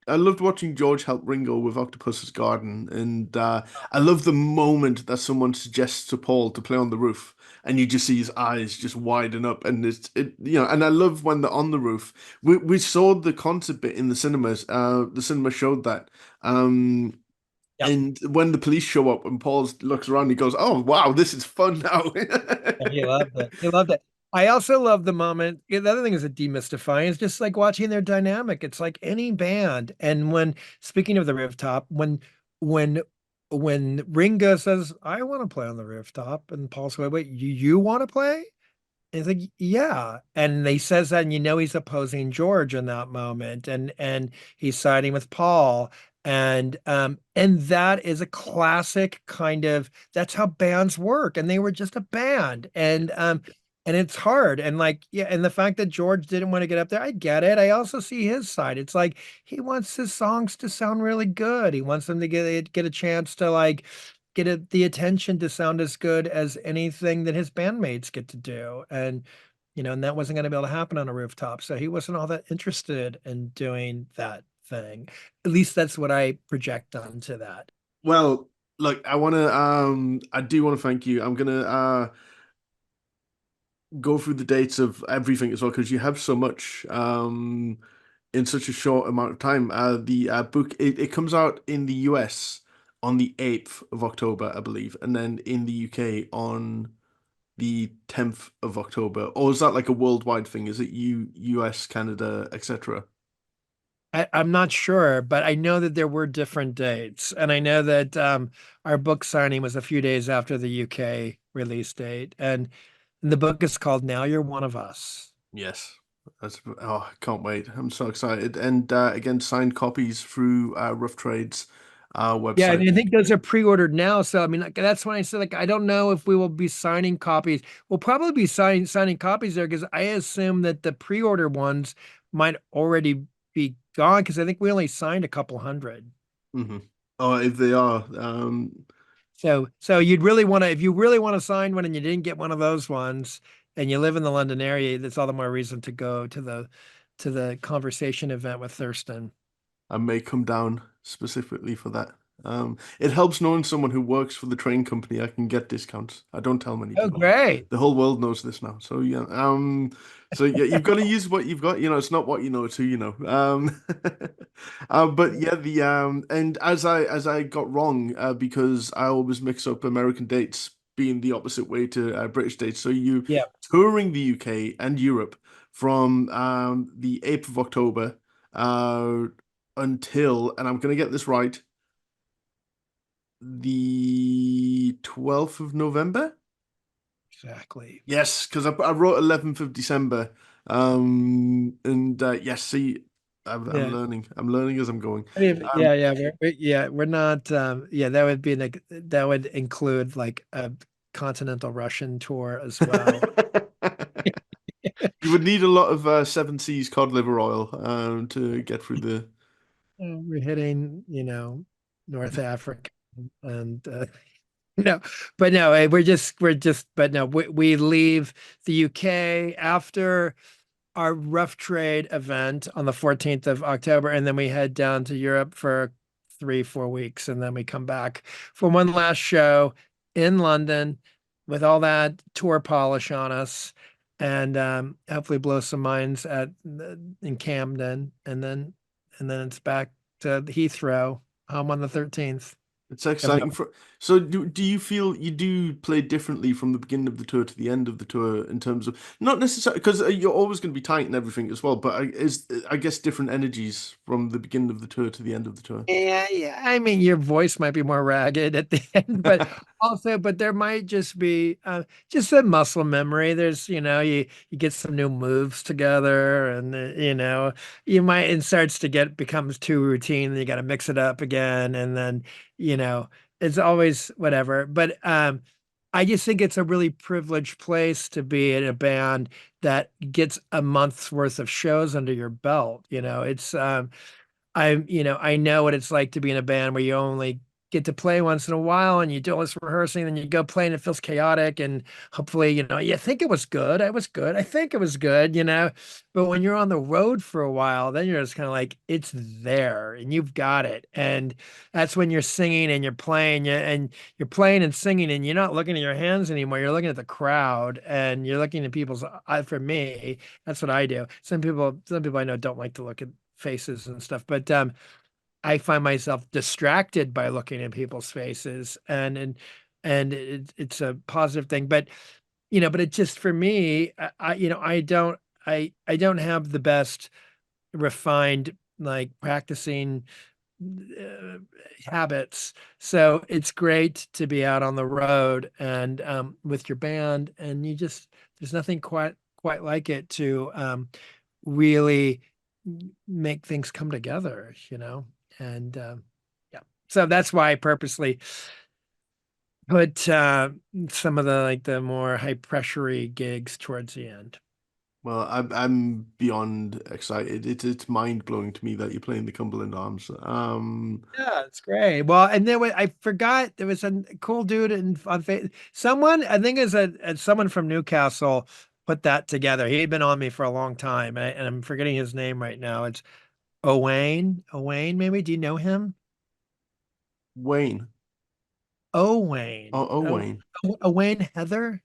[SPEAKER 1] I loved watching George help Ringo with Octopus's Garden, and I love the moment that someone suggests to Paul to play on the roof, and you just see his eyes just widen up, and and I love when they're on the roof. We saw the concert bit in the cinemas. The cinema showed that. Um,
[SPEAKER 2] yeah.
[SPEAKER 1] and when the police show up and Paul looks around, he goes, "Oh wow, this is fun now."
[SPEAKER 2] He loved it. He loved it. I also love the moment. The other thing is a demystifying. It's just like watching their dynamic. It's like any band. And speaking of the rooftop, when when Ringo says, "I want to play on the rooftop," and Paul's like, "Wait, you want to play?" And he's like, "Yeah." And he says that, and he's opposing George in that moment, and he's siding with Paul. And that is a classic kind of that's how bands work. And they were just a band. And it's hard. And like, yeah, and the fact that George didn't want to get up there, I get it. I also see his side. It's like he wants his songs to sound really good. He wants them to get a chance to like the attention to sound as good as anything that his bandmates get to do. And that wasn't going to be able to happen on a rooftop. So he wasn't all that interested in doing that thing. At least that's what I project onto that.
[SPEAKER 1] Well, look, I do want to thank you. I'm gonna go through the dates of everything as well because you have so much in such a short amount of time. The book it comes out in the US on the 8th of October, I believe, and then in the UK on the 10th of October. Or is that like a worldwide thing? Is it US, Canada, etc.?
[SPEAKER 2] I'm not sure, but I know that there were different dates. And I know that our book signing was a few days after the UK release date. And the book is called Now You're One of Us.
[SPEAKER 1] Yes. I can't wait. I'm so excited. And again, signed copies through Rough Trade's
[SPEAKER 2] Yeah, I
[SPEAKER 1] website.
[SPEAKER 2] mean, I think those are pre-ordered now. So I mean, like, that's when I said like I don't know if we will be signing copies. We'll probably be signing copies there because I assume that the pre-order ones might already be gone because I think we only signed a couple hundred.
[SPEAKER 1] Hmm. Oh, if they are,
[SPEAKER 2] So you'd really want to, if you really want to sign one and you didn't get one of those ones, and you live in the London area, that's all the more reason to go to the conversation event with Thurston.
[SPEAKER 1] I may come down specifically for that. It helps knowing someone who works for the train company. I can get discounts. I don't tell many
[SPEAKER 2] Oh,
[SPEAKER 1] people.
[SPEAKER 2] great.
[SPEAKER 1] The whole world knows this now. So yeah. So yeah, you've got to use what you've got. It's not what you know, it's who you know. But yeah, and as I got wrong, because I always mix up American dates being the opposite way to British dates. So you
[SPEAKER 2] Yeah,
[SPEAKER 1] touring the UK and Europe from the 8th of October. Uh, until, and I'm going to get this right, the 12th of November.
[SPEAKER 2] exactly.
[SPEAKER 1] Yes, because I wrote 11th of December. And yes, see, I'm
[SPEAKER 2] Yeah.
[SPEAKER 1] learning. I'm learning as I'm going.
[SPEAKER 2] I mean,
[SPEAKER 1] Um,
[SPEAKER 2] we're not, yeah, that would be like, that would include like a continental Russian tour as well.
[SPEAKER 1] you would need a lot of Seven Seas cod liver oil to get through the.
[SPEAKER 2] We're hitting, North Africa and, no, but no, but no, we leave the UK after our rough trade event on the 14th of October, and then we head down to Europe for 3, 4 weeks, and then we come back for one last show in London with all that tour polish on us, and hopefully blow some minds in Camden, and then it's back to Heathrow, home on the 13th.
[SPEAKER 1] It's exciting for. So do you feel you do play differently from the beginning of the tour to the end of the tour in terms of not necessarily because you're always going to be tight and everything as well, but I guess different energies from the beginning of the tour to the end of the tour.
[SPEAKER 2] Yeah, yeah. I mean, your voice might be more ragged at the end, but there might just be just a muscle memory. There's, you get some new moves together, and you might it starts to becomes too routine, and you got to mix it up again, and then you know it's always whatever. But I just think it's a really privileged place to be in a band that gets a month's worth of shows under your belt. I know what it's like to be in a band where you only get to play once in a while and you do all this rehearsing, and you go play and it feels chaotic. And hopefully, you think it was good. I was good. I think it was good. But when you're on the road for a while, then you're just kind of like, it's there and you've got it. And that's when you're singing and you're playing, and you're playing and singing, and you're not looking at your hands anymore. You're looking at the crowd, and you're looking at people's, for me, that's what I do. Some people I know don't like to look at faces and stuff, but I find myself distracted by looking at people's faces, and it's a positive thing. But but it just for me, I don't have the best refined like practicing uh, habits. So it's great to be out on the road and with your band, and there's nothing quite like it to really make things come together. And yeah, so that's why I purposely put some of the more high pressurey gigs towards the end.
[SPEAKER 1] Well, I'm beyond excited. It's mind blowing to me that you're playing the Cumberland Arms.
[SPEAKER 2] Yeah, it's great. Well, and then I forgot there was a cool dude on someone, I think is someone from Newcastle put that together. He had been on me for a long time, and I'm forgetting his name right now. It's Owain. Owain, maybe. Do you know him?
[SPEAKER 1] Wayne.
[SPEAKER 2] Owain.
[SPEAKER 1] Oh, Wayne.
[SPEAKER 2] Owain Heather? Is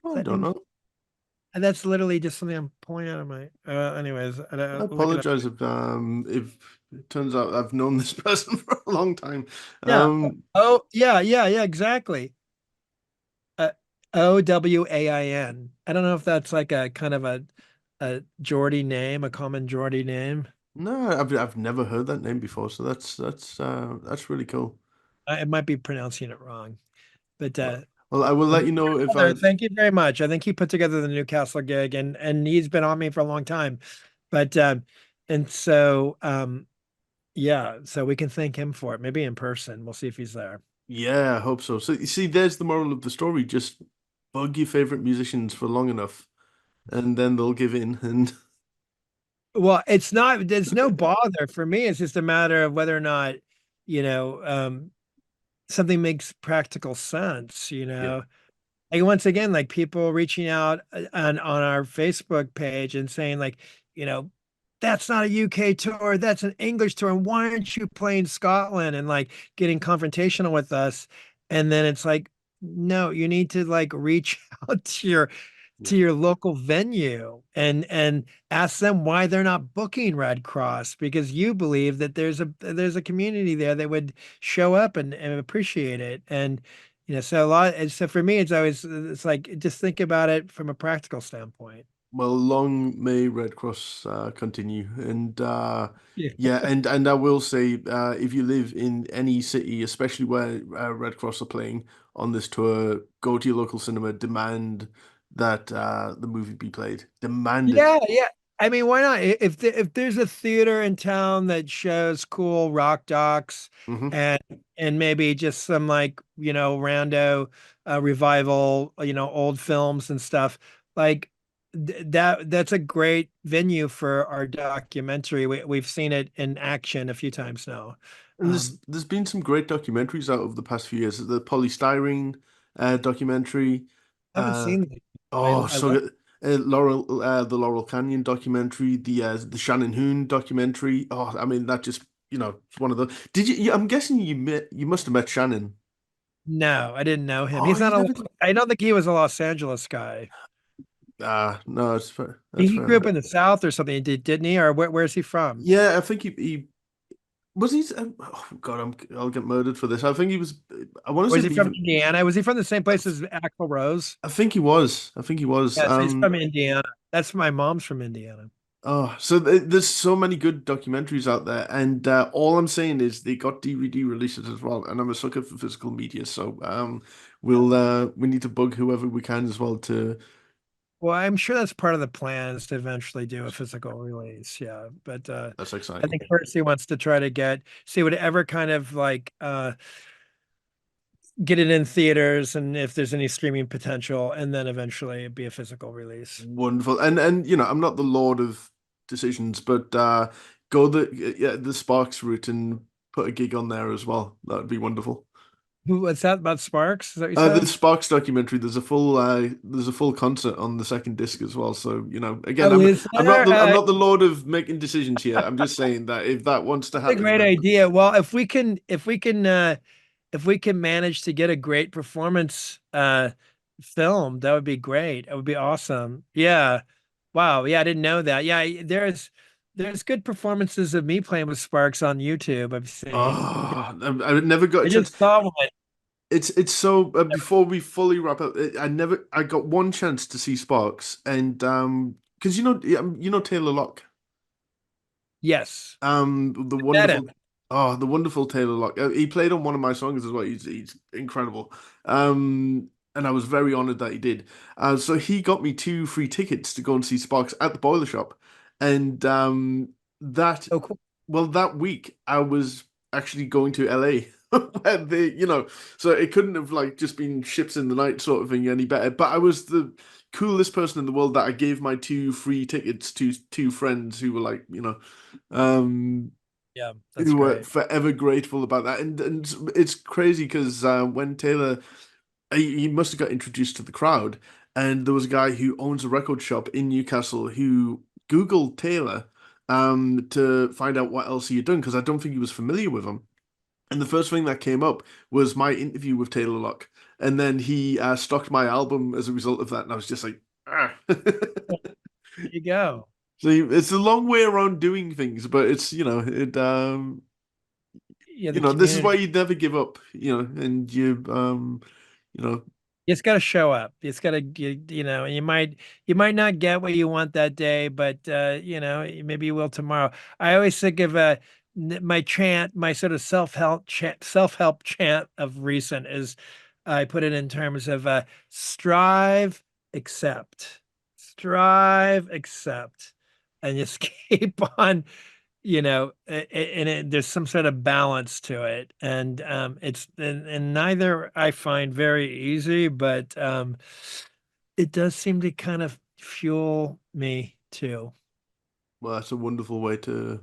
[SPEAKER 1] Oh, I
[SPEAKER 2] that
[SPEAKER 1] don't
[SPEAKER 2] name?
[SPEAKER 1] know.
[SPEAKER 2] And that's literally just something I'm pulling out of my. Anyways,
[SPEAKER 1] I
[SPEAKER 2] look it up.
[SPEAKER 1] apologize if it turns out I've known this person for a long time.
[SPEAKER 2] Yeah.
[SPEAKER 1] Um,
[SPEAKER 2] Oh, yeah, yeah, yeah, exactly. Uh, Owain. I don't know if that's like a kind of a Geordie name, a common Geordie name.
[SPEAKER 1] no, I've never heard that name before, so that's really cool.
[SPEAKER 2] I might be pronouncing it wrong, but
[SPEAKER 1] Well, Well, I will
[SPEAKER 2] Well,
[SPEAKER 1] let you know if I.
[SPEAKER 2] brother, thank you very much. I think he put together the Newcastle gig, and he's been on me for a long time. But and so yeah, so we can thank him for it. Maybe in person. We'll see if he's there.
[SPEAKER 1] Yeah, I hope so. So you see, there's the moral of the story. Just bug your favorite musicians for long enough, and then they'll give in. And
[SPEAKER 2] Well, it's not, there's no bother for me. It's just a matter of whether or not, you know, something makes practical sense,
[SPEAKER 1] yeah,
[SPEAKER 2] Like once again, like people reaching out on our Facebook page and saying like, you know, that's not a UK tour, that's an English tour. And why aren't you playing Scotland and like getting confrontational with us? And then it's like, no, you need to like reach out
[SPEAKER 1] yeah.
[SPEAKER 2] to your local venue and ask them why they're not booking Red Cross because you believe that there's a community there that would show up and appreciate it. And so a lot, and so for me, it's like just think about it from a practical standpoint.
[SPEAKER 1] Well, long may Red Cross continue, and
[SPEAKER 2] Yeah.
[SPEAKER 1] yeah, and I will say, if you live in any city, especially where Red Cross are playing on this tour, go to your local cinema, demand that the movie be played, demand it.
[SPEAKER 2] Yeah, yeah. I mean, why not? If there's a theater in town that shows cool rock docs
[SPEAKER 1] Hmm.
[SPEAKER 2] and maybe just some like, rando revival, old films and stuff, like that's a great venue for our documentary. We've seen it in action a few times now.
[SPEAKER 1] And there's been some great documentaries out of the past few years. The polystyrene documentary.
[SPEAKER 2] I haven't
[SPEAKER 1] Uh,
[SPEAKER 2] seen it.
[SPEAKER 1] oh,
[SPEAKER 2] I
[SPEAKER 1] so
[SPEAKER 2] love
[SPEAKER 1] good. The Laurel Canyon documentary, the Shannon Hoon documentary. Oh, I mean that just it's one of the. Did you? I'm guessing you must have met Shannon.
[SPEAKER 2] No, I didn't know him.
[SPEAKER 1] Oh,
[SPEAKER 2] He's
[SPEAKER 1] you
[SPEAKER 2] not a
[SPEAKER 1] never did.
[SPEAKER 2] I don't think he was a Los Angeles guy.
[SPEAKER 1] Ah, no, it's fair. That's
[SPEAKER 2] He
[SPEAKER 1] fair
[SPEAKER 2] grew
[SPEAKER 1] enough.
[SPEAKER 2] up in the South or something, didn't he? Or where's he from?
[SPEAKER 1] Yeah, I think he was he. Oh God, I'll get murdered for this. I think he was. I want to
[SPEAKER 2] Was
[SPEAKER 1] say
[SPEAKER 2] he from
[SPEAKER 1] even.
[SPEAKER 2] Indiana? Was he from the same place as Axl Rose?
[SPEAKER 1] I think he was. I think he was.
[SPEAKER 2] Yes, he's from Indiana. That's my mom's from Indiana.
[SPEAKER 1] Oh, so there's so many good documentaries out there, and all I'm saying is they got DVD releases as well, and I'm a sucker for physical media, so
[SPEAKER 2] Yeah.
[SPEAKER 1] we need to bug whoever we can as well to.
[SPEAKER 2] Well, I'm sure that's part of the plan is to eventually do a physical release. Yeah. But
[SPEAKER 1] That's
[SPEAKER 2] I
[SPEAKER 1] exciting.
[SPEAKER 2] think first he wants to try to see whatever kind of like get it in theaters and if there's any streaming potential, and then eventually it'd be a physical release.
[SPEAKER 1] Wonderful, and I'm not the lord of decisions, but go the Sparks route and put a gig on there as well. That would be wonderful.
[SPEAKER 2] What's that about Sparks? Is that what you
[SPEAKER 1] The
[SPEAKER 2] said?
[SPEAKER 1] Sparks documentary. There's a full concert on the second disc as well. So again,
[SPEAKER 2] Oh, is there?
[SPEAKER 1] I'm not the lord of making decisions here. I'm just saying that if that wants to
[SPEAKER 2] A
[SPEAKER 1] happen,
[SPEAKER 2] great
[SPEAKER 1] then
[SPEAKER 2] idea. Well, if we can manage to get a great performance film, that would be great. It would be awesome. Yeah. Wow. Yeah, I didn't know that. Yeah, there's good performances of me playing with Sparks on YouTube. I've seen.
[SPEAKER 1] I never got a
[SPEAKER 2] I
[SPEAKER 1] chance.
[SPEAKER 2] just saw one.
[SPEAKER 1] It's so before we fully wrap up, I got one chance to see Sparks, and because Taylor Lock.
[SPEAKER 2] Yes.
[SPEAKER 1] The
[SPEAKER 2] Met him.
[SPEAKER 1] wonderful, the wonderful Taylor Lock. He played on one of my songs as well. He's incredible. And I was very honored that he did. So he got me two free tickets to go and see Sparks at the Boiler Shop, and that
[SPEAKER 2] Oh, cool.
[SPEAKER 1] that week I was actually going to LA. Where so it couldn't have like just been ships in the night sort of thing any better. But I was the coolest person in the world that I gave my two free tickets to two friends who were like, um,
[SPEAKER 2] Yeah, that's
[SPEAKER 1] who were
[SPEAKER 2] great.
[SPEAKER 1] forever grateful about that. And it's crazy because when Taylor, he must have got introduced to the crowd, and there was a guy who owns a record shop in Newcastle who Googled Taylor to find out what else he had done because I don't think he was familiar with him. And the first thing that came up was my interview with Taylor Lock. And then he stocked my album as a result of that. And I was just like, ah.
[SPEAKER 2] There you go.
[SPEAKER 1] So it's a long way around doing things, but it's,
[SPEAKER 2] Yeah, the
[SPEAKER 1] this is why
[SPEAKER 2] community.
[SPEAKER 1] you'd never give up, and you know,
[SPEAKER 2] It's got to show up. It's got to, you might not get what you want that day, but maybe you will tomorrow. I always think of my chant, my sort of self-help chant of recent is I put it in terms of strive, accept, strive, accept, and just keep on, there's some sort of balance to it. And and neither I find very easy, but it does seem to kind of fuel me too.
[SPEAKER 1] Well, that's a wonderful way to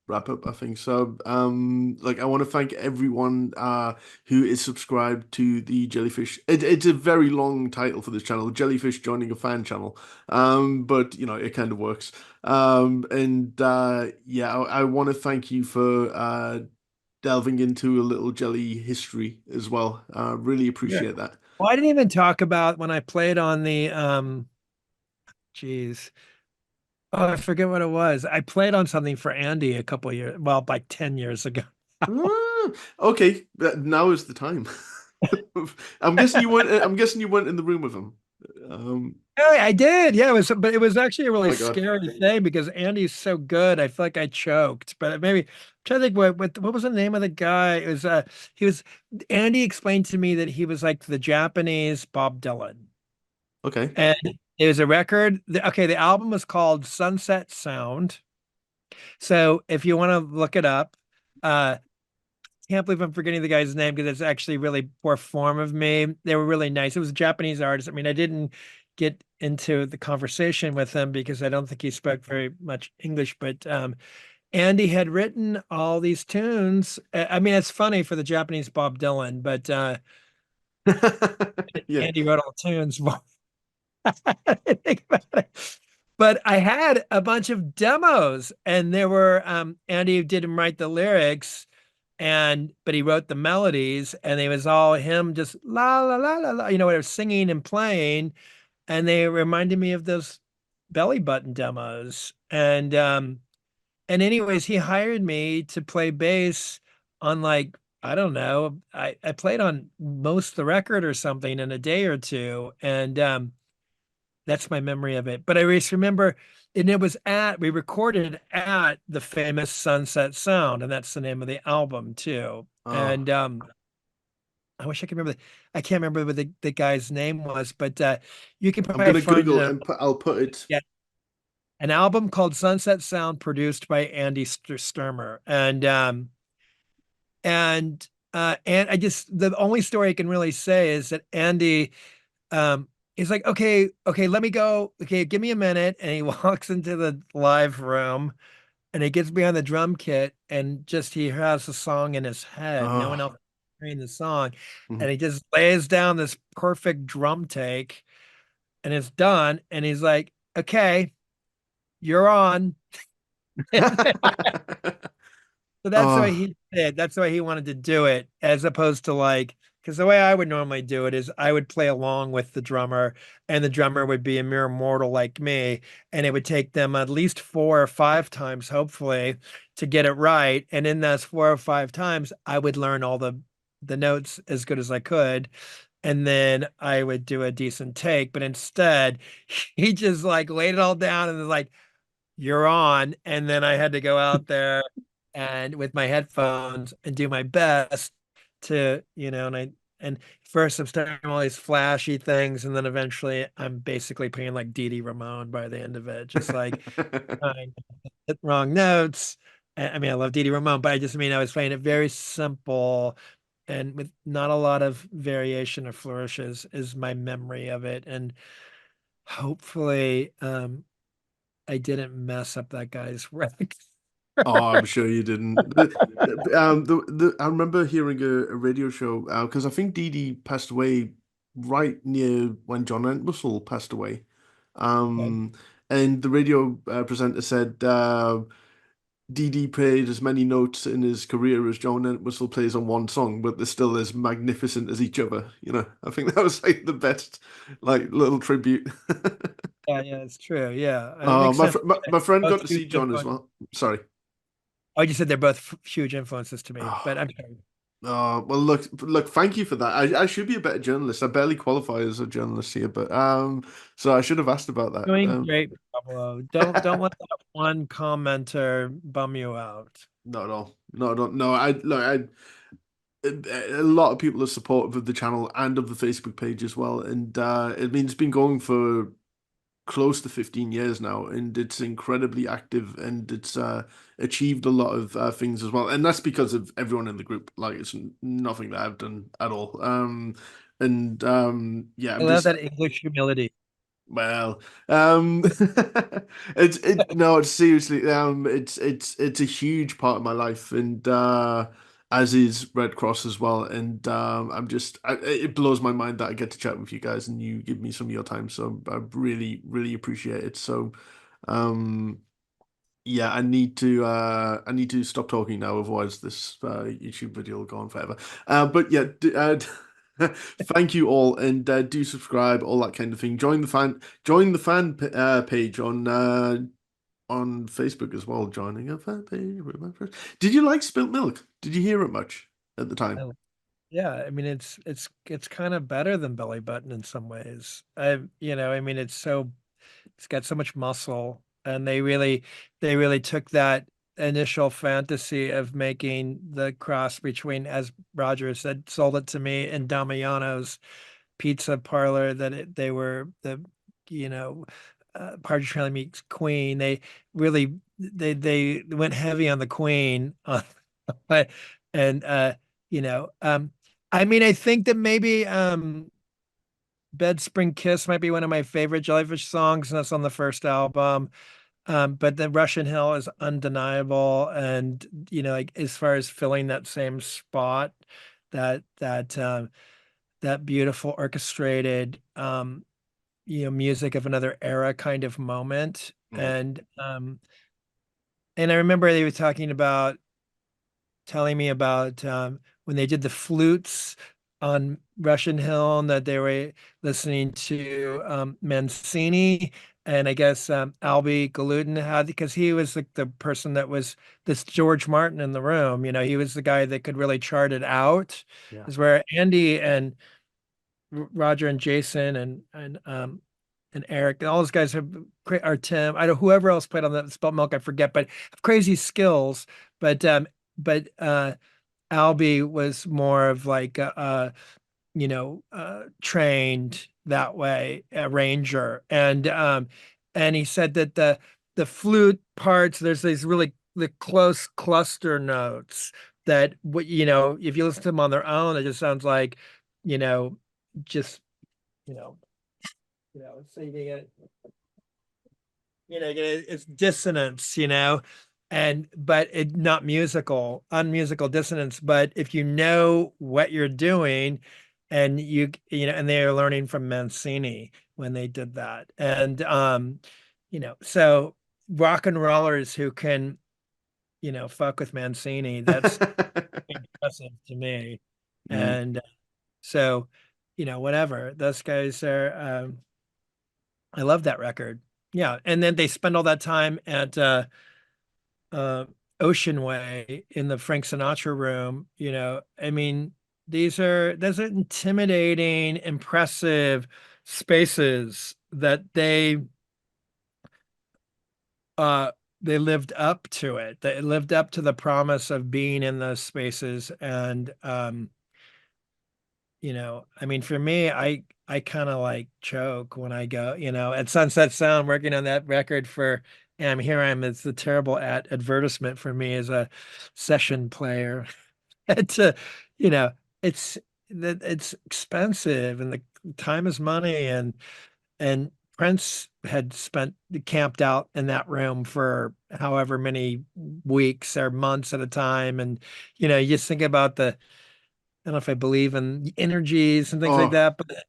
[SPEAKER 1] wrap up, I think. So, like I want to thank everyone who is subscribed to the Jellyfish. It's a very long title for this channel, Jellyfish Joining a Fan Channel. But you know, it kind of works. And yeah, I want to thank you for delving into a little jelly history as well. Really
[SPEAKER 2] Yeah.
[SPEAKER 1] appreciate that.
[SPEAKER 2] Well, I didn't even talk about when I played on the geez. Oh, I forget what it was. I played on something for Andy a couple years, well, like 10 years ago.
[SPEAKER 1] Ah, okay, now is the time. I'm guessing you weren't. I'm guessing you weren't in the room with him.
[SPEAKER 2] Oh, I did. Yeah, but it was actually a
[SPEAKER 1] Oh
[SPEAKER 2] really
[SPEAKER 1] my God.
[SPEAKER 2] scary thing because Andy's so good. I feel like I choked, but maybe I'm trying to think what was the name of the guy? It was he was Andy explained to me that he was like the Japanese Bob Dylan.
[SPEAKER 1] Okay.
[SPEAKER 2] And it was a record. Okay, the album was called Sunset Sound. So if you want to look it up, can't believe I'm forgetting the guy's name because it's actually really poor form of me. They were really nice. It was a Japanese artist. I mean, I didn't get into the conversation with him because I don't think he spoke very much English, but Andy had written all these tunes. I mean, it's funny for the Japanese Bob Dylan, but
[SPEAKER 1] Yeah.
[SPEAKER 2] Andy wrote all the tunes. Think about it. But I had a bunch of demos, and there were Andy didn't write the lyrics, but he wrote the melodies, and it was all him just la la la la la, whatever, singing and playing, and they reminded me of those Bellybutton demos. And anyways, he hired me to play bass on like I don't know, I played on most of the record or something in a day or two, and that's my memory of it. But I just remember, and we recorded at the famous Sunset Sound, and that's the name of the album too.
[SPEAKER 1] Oh,
[SPEAKER 2] And I wish I could remember. I can't remember what the guy's name was, but you can
[SPEAKER 1] I'm
[SPEAKER 2] probably
[SPEAKER 1] gonna
[SPEAKER 2] find
[SPEAKER 1] Google
[SPEAKER 2] it.
[SPEAKER 1] and I'll put it.
[SPEAKER 2] Yeah, an album called Sunset Sound, produced by Andy Sturmer, and I just the only story I can really say is that Andy he's like, okay, let me go. Okay, give me a minute. And he walks into the live room and he gets behind the drum kit and just he has the song in his head. No one
[SPEAKER 1] Oh.
[SPEAKER 2] else hearing the song.
[SPEAKER 1] Mhm.
[SPEAKER 2] And he just lays down this perfect drum take and it's done. And he's like, okay, you're on. So that's the way
[SPEAKER 1] Oh.
[SPEAKER 2] he did. That's the way he wanted to do it, as opposed to like, because the way I would normally do it is I would play along with the drummer, and the drummer would be a mere mortal like me, and it would take them at least 4 or 5 times, hopefully, to get it right. And in those 4 or 5 times, I would learn all the notes as good as I could, and then I would do a decent take. But instead, he just like laid it all down and was like, "You're on," and then I had to go out there and with my headphones and do my best to, and first I'm starting all these flashy things, and then eventually I'm basically playing like Dee Dee Ramone by the end of it, just like I hit wrong notes. I mean, I love Dee Dee Ramone, but I just mean I was playing it very simple and with not a lot of variation or flourishes is my memory of it. And hopefully, I didn't mess up that guy's record.
[SPEAKER 1] Oh, I'm sure you didn't. I remember hearing a radio show because I think Dee Dee passed away right near when John Entwistle passed away. Um, and the radio presenter said Dee Dee played as many notes in his career as John Entwistle plays on one song, but they're still as magnificent as each other. You know, I think that was like the best, like little tribute.
[SPEAKER 2] Yeah, it's true. Yeah, it makes
[SPEAKER 1] My,
[SPEAKER 2] sense.
[SPEAKER 1] fr my friend
[SPEAKER 2] Both
[SPEAKER 1] got to
[SPEAKER 2] huge
[SPEAKER 1] see John as
[SPEAKER 2] influence.
[SPEAKER 1] well. Sorry.
[SPEAKER 2] Oh, you said they're both huge influences to me, but
[SPEAKER 1] Oh,
[SPEAKER 2] I'm sorry.
[SPEAKER 1] well, look, thank you for that. I should be a better journalist. I barely qualify as a journalist here, but so I should have asked about that.
[SPEAKER 2] Doing great, Pablo. Don't let that one commenter bum you out.
[SPEAKER 1] Not at all. Not at all. No, I look, a lot of people are supportive of the channel and of the Facebook page as well. And I mean, it's been going for close to 15 years now, and it's incredibly active, and it's achieved a lot of things as well. And that's because of everyone in the group. Like, it's nothing that I've done at all. And yeah,
[SPEAKER 2] I
[SPEAKER 1] I'm
[SPEAKER 2] love
[SPEAKER 1] just
[SPEAKER 2] that English humility.
[SPEAKER 1] well, um, it's seriously, it's a huge part of my life, and as is Redd Kross as well. And it blows my mind that I get to chat with you guys and you give me some of your time. So I really, really appreciate it. So, um, yeah, I need to stop talking now, otherwise this YouTube video will go on forever. But yeah, thank you all, and do subscribe, all that kind of thing. Join the page on Facebook as well. Joining a fan page with my friends. Did you like Spilt Milk? Did you hear it much at the time?
[SPEAKER 2] I, yeah, I mean it's kind of better than Bellybutton in some ways. I mean it's got so much muscle, and they really took that initial fantasy of making the cross between, as Roger said, sold it to me in Damiano's pizza parlor, that they were the you know Partridge Family meets Queen. They went heavy on the Queen, but and you know I mean, I think that maybe Bed Spring Kiss might be one of my favorite Jellyfish songs, and that's on the first album. But the Russian Hill is undeniable, and like as far as filling that same spot, that beautiful orchestrated music of another era kind of moment.
[SPEAKER 1] Mm.
[SPEAKER 2] And I remember they were talking about telling me about when they did the flutes on Russian Hill, and that they were listening to Mancini. And I guess Albie Galutin had, because he was the person that was this George Martin in the room. He was the guy that could really chart it out.
[SPEAKER 1] Yeah.
[SPEAKER 2] Is where Andy and Roger and Jason and Eric and all those guys are Tim. I don't whoever else played on the Spelt Milk, I forget, but have crazy skills. But Albie was more of like trained that way, a ranger. And he said that the flute parts, there's these really the close cluster notes that if you listen to them on their own, it just sounds like, you know, just you know, so it's dissonance, and but it not musical, unmusical dissonance. But if you know what you're doing, and and they are learning from Mancini when they did that, and so rock and rollers who can fuck with Mancini, that's impressive to me.
[SPEAKER 1] Mm.
[SPEAKER 2] And so whatever, those guys are. I love that record. Yeah, and then they spend all that time at uh Ocean Way in the Frank Sinatra room. I mean, those are intimidating, impressive spaces that uh they lived up to it. They lived up to the promise of being in those spaces. And I mean, for me, I kind of like choke when I go, at Sunset Sound, working on that record for, and here I am. It's a terrible advertisement for me as a session player. It's you know, it's it's expensive, and the time is money. And Prince had camped out in that room for however many weeks or months at a time. And you just think about I don't know if I believe in energies and things like
[SPEAKER 1] Oh,
[SPEAKER 2] that, but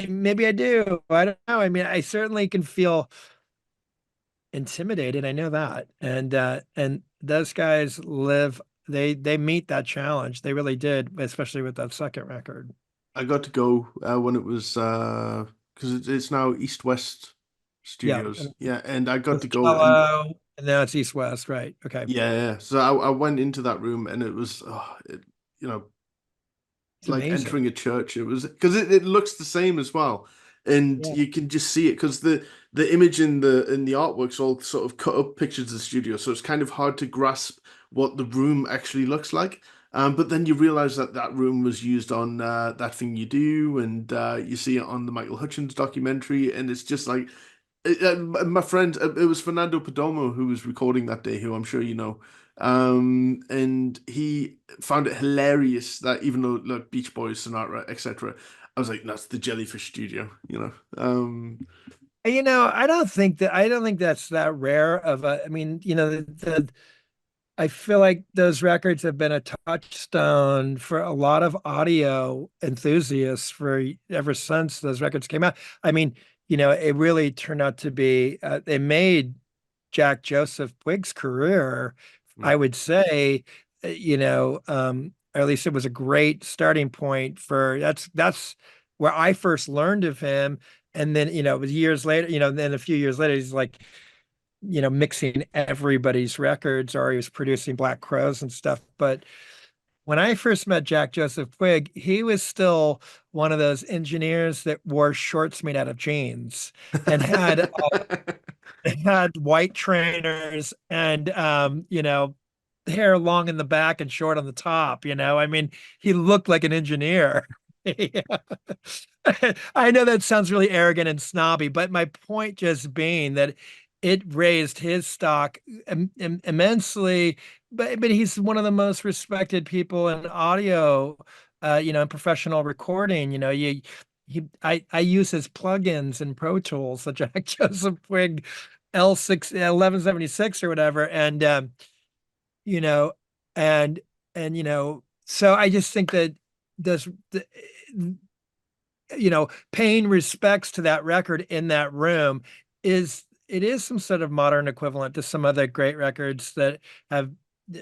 [SPEAKER 2] maybe I do. I don't know. I mean, I certainly can feel intimidated. I know that. And those guys they meet that challenge. They really did, especially with that second record.
[SPEAKER 1] I got to go when it was because it's now East West
[SPEAKER 2] Yeah.
[SPEAKER 1] Studios.
[SPEAKER 2] And
[SPEAKER 1] Yeah, and I got
[SPEAKER 2] with
[SPEAKER 1] to go and
[SPEAKER 2] cello, and now it's East West, right? Okay.
[SPEAKER 1] yeah, yeah. So I went into that room and it was you know,
[SPEAKER 2] It's
[SPEAKER 1] like
[SPEAKER 2] amazing.
[SPEAKER 1] entering a church. It was because it looks the same as well, and
[SPEAKER 2] Yeah.
[SPEAKER 1] you can just see it because the image in the artwork's all sort of cut up pictures of the studio, so it's kind of hard to grasp what the room actually looks like. But then you realize that that room was used on That Thing You Do, and you see it on the Michael Hutchins documentary, and it's just like my friend, it was Fernando Perdomo who was recording that day, who I'm sure you know. And he found it hilarious that even though like Beach Boys, Sinatra, etc., I was like, that's the Jellyfish studio, you know.
[SPEAKER 2] I don't think that's that rare of a, I mean, I feel like those records have been a touchstone for a lot of audio enthusiasts for ever since those records came out. I mean, it really turned out to be, they made Jack Joseph Puig's career,
[SPEAKER 1] Mm.
[SPEAKER 2] I would say, or at least it was a great starting point for that's where I first learned of him. And then, it was years later, then a few years later, he's like, mixing everybody's records, or he was producing Black Crows and stuff. But when I first met Jack Joseph Puig, he was still one of those engineers that wore shorts made out of jeans and had white trainers and hair long in the back and short on the top. I mean, he looked like an engineer. I know that sounds really arrogant and snobby, but my point just being that it raised his stock immensely. But he's one of the most respected people in audio, in professional recording. I use his plugins in Pro Tools, the Jack Joseph Puig L6 1176 or whatever, and you know, and so I just think that does paying respects to that record in that room is some sort of modern equivalent to some other great records that have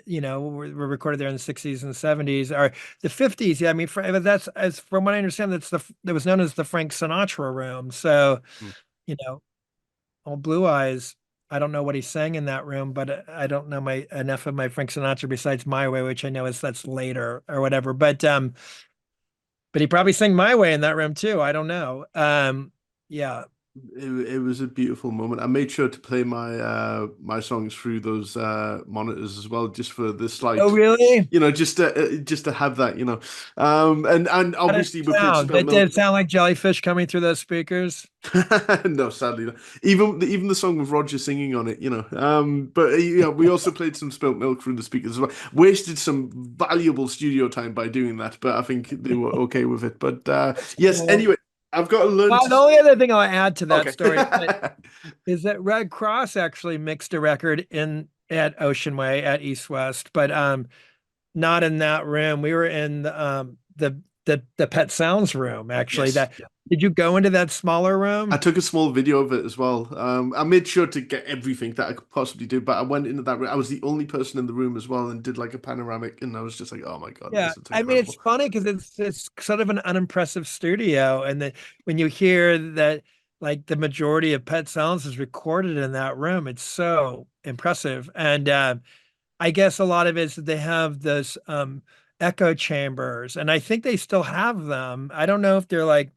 [SPEAKER 2] were recorded there in the 60s and 70s or the 50s. Yeah, I mean, that's, as from what I understand, that was known as the Frank Sinatra room. So, you know, old Blue Eyes, I don't know what he sang in that room, but I don't know my enough of my Frank Sinatra besides My Way, which I know is that's later or whatever. But he probably sang My Way in that room too. I don't know. Yeah.
[SPEAKER 1] It was a beautiful moment. I made sure to play my songs through those monitors as well, just for the
[SPEAKER 2] Oh,
[SPEAKER 1] slight,
[SPEAKER 2] really?
[SPEAKER 1] just to have that, and
[SPEAKER 2] How did
[SPEAKER 1] obviously
[SPEAKER 2] it
[SPEAKER 1] with
[SPEAKER 2] sound?
[SPEAKER 1] Spilt
[SPEAKER 2] Did
[SPEAKER 1] Milk.
[SPEAKER 2] it sound like jellyfish coming through those speakers?
[SPEAKER 1] No, sadly not. Even the song with Roger singing on it, But we also played some Spilt Milk through the speakers as well. Wasted some valuable studio time by doing that, but I think they were okay with it. But yes,
[SPEAKER 2] Well,
[SPEAKER 1] anyway, I've got to learn to.
[SPEAKER 2] the only other thing I'll add to that
[SPEAKER 1] Okay.
[SPEAKER 2] story is that Redd Kross actually mixed a record in at Ocean Way at East West, but not in that room. We were in the Pet Sounds room actually.
[SPEAKER 1] Yes.
[SPEAKER 2] That did you go into that smaller
[SPEAKER 1] I
[SPEAKER 2] room?
[SPEAKER 1] took a small video of it as well. I made sure to get everything that I could possibly do, but I went into that room. I was the only person in the room as well and did like a panoramic, and I was just like, oh my God,
[SPEAKER 2] Yeah,
[SPEAKER 1] this is
[SPEAKER 2] I mean it's
[SPEAKER 1] incredible.
[SPEAKER 2] funny because it's sort of an unimpressive studio, and that when you hear that like the majority of Pet Sounds is recorded in that room, it's so impressive. And I guess a lot of it is that they have this echo chambers, and I think they still have them. I don't know if they're like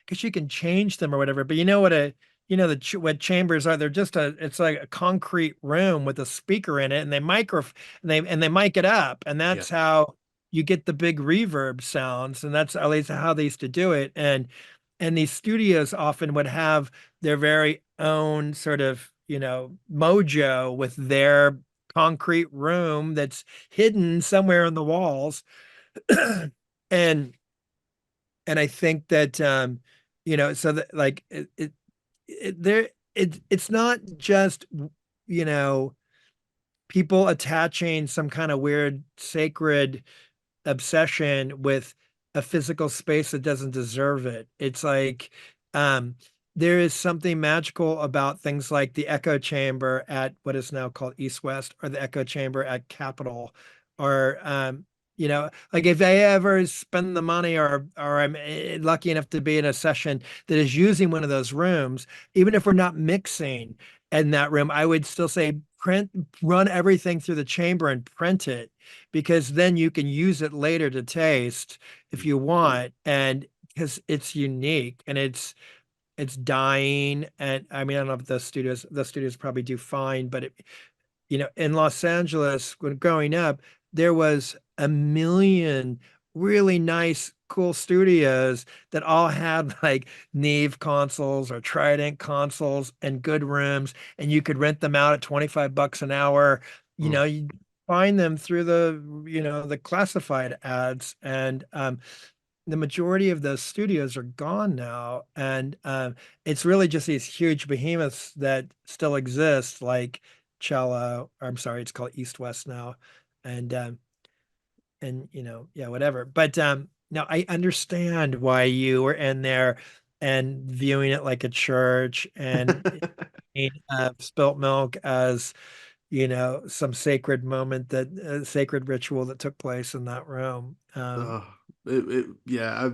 [SPEAKER 2] because you can change them or whatever. But you know what what chambers are? They're just it's like a concrete room with a speaker in it, and they mic it up, and
[SPEAKER 1] Yeah.
[SPEAKER 2] that's how you get the big reverb sounds, and that's at least how they used to do it. And these studios often would have their very own sort of mojo with their concrete room that's hidden somewhere in the walls, and I think that so that like it's not just you know people attaching some kind of weird sacred obsession with a physical space that doesn't deserve it. It's like um there is something magical about things like the echo chamber at what is now called East West, or the echo chamber at Capitol, or like if I ever spend the money, or I'm lucky enough to be in a session that is using one of those rooms, even if we're not mixing in that room, I would still say run everything through the chamber and print it, because then you can use it later to taste if you want, and because it's unique and it's dying. And I mean, I don't know if the studios probably do fine, but in Los Angeles when growing up, there was a million really nice, cool studios that all had like Neve consoles or Trident consoles and good rooms, and you could rent them out at 25 bucks an hour.
[SPEAKER 1] Mm.
[SPEAKER 2] You find them through the classified ads, and the majority of those studios are gone now, and it's really just these huge behemoths that still exist, like Cello. Or I'm sorry, it's called East West now, and yeah, whatever. But now I understand why you were in there and viewing it like a church and spilt milk as some sacred moment, that sacred ritual that took place in that room.
[SPEAKER 1] Oh, yeah.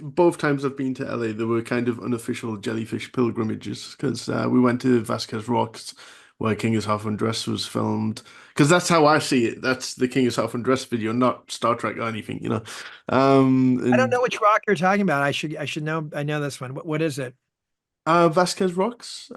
[SPEAKER 1] Both times I've been to LA, there were kind of unofficial jellyfish pilgrimages because we went to Vasquez Rocks, where King is Half Undressed was filmed. Because that's how I see it. That's the King is Half Undressed video, not Star Trek or anything, you know.
[SPEAKER 2] I don't
[SPEAKER 1] And
[SPEAKER 2] know which rock you're talking about. I should know. I know this one. What is it?
[SPEAKER 1] Vasquez Rocks.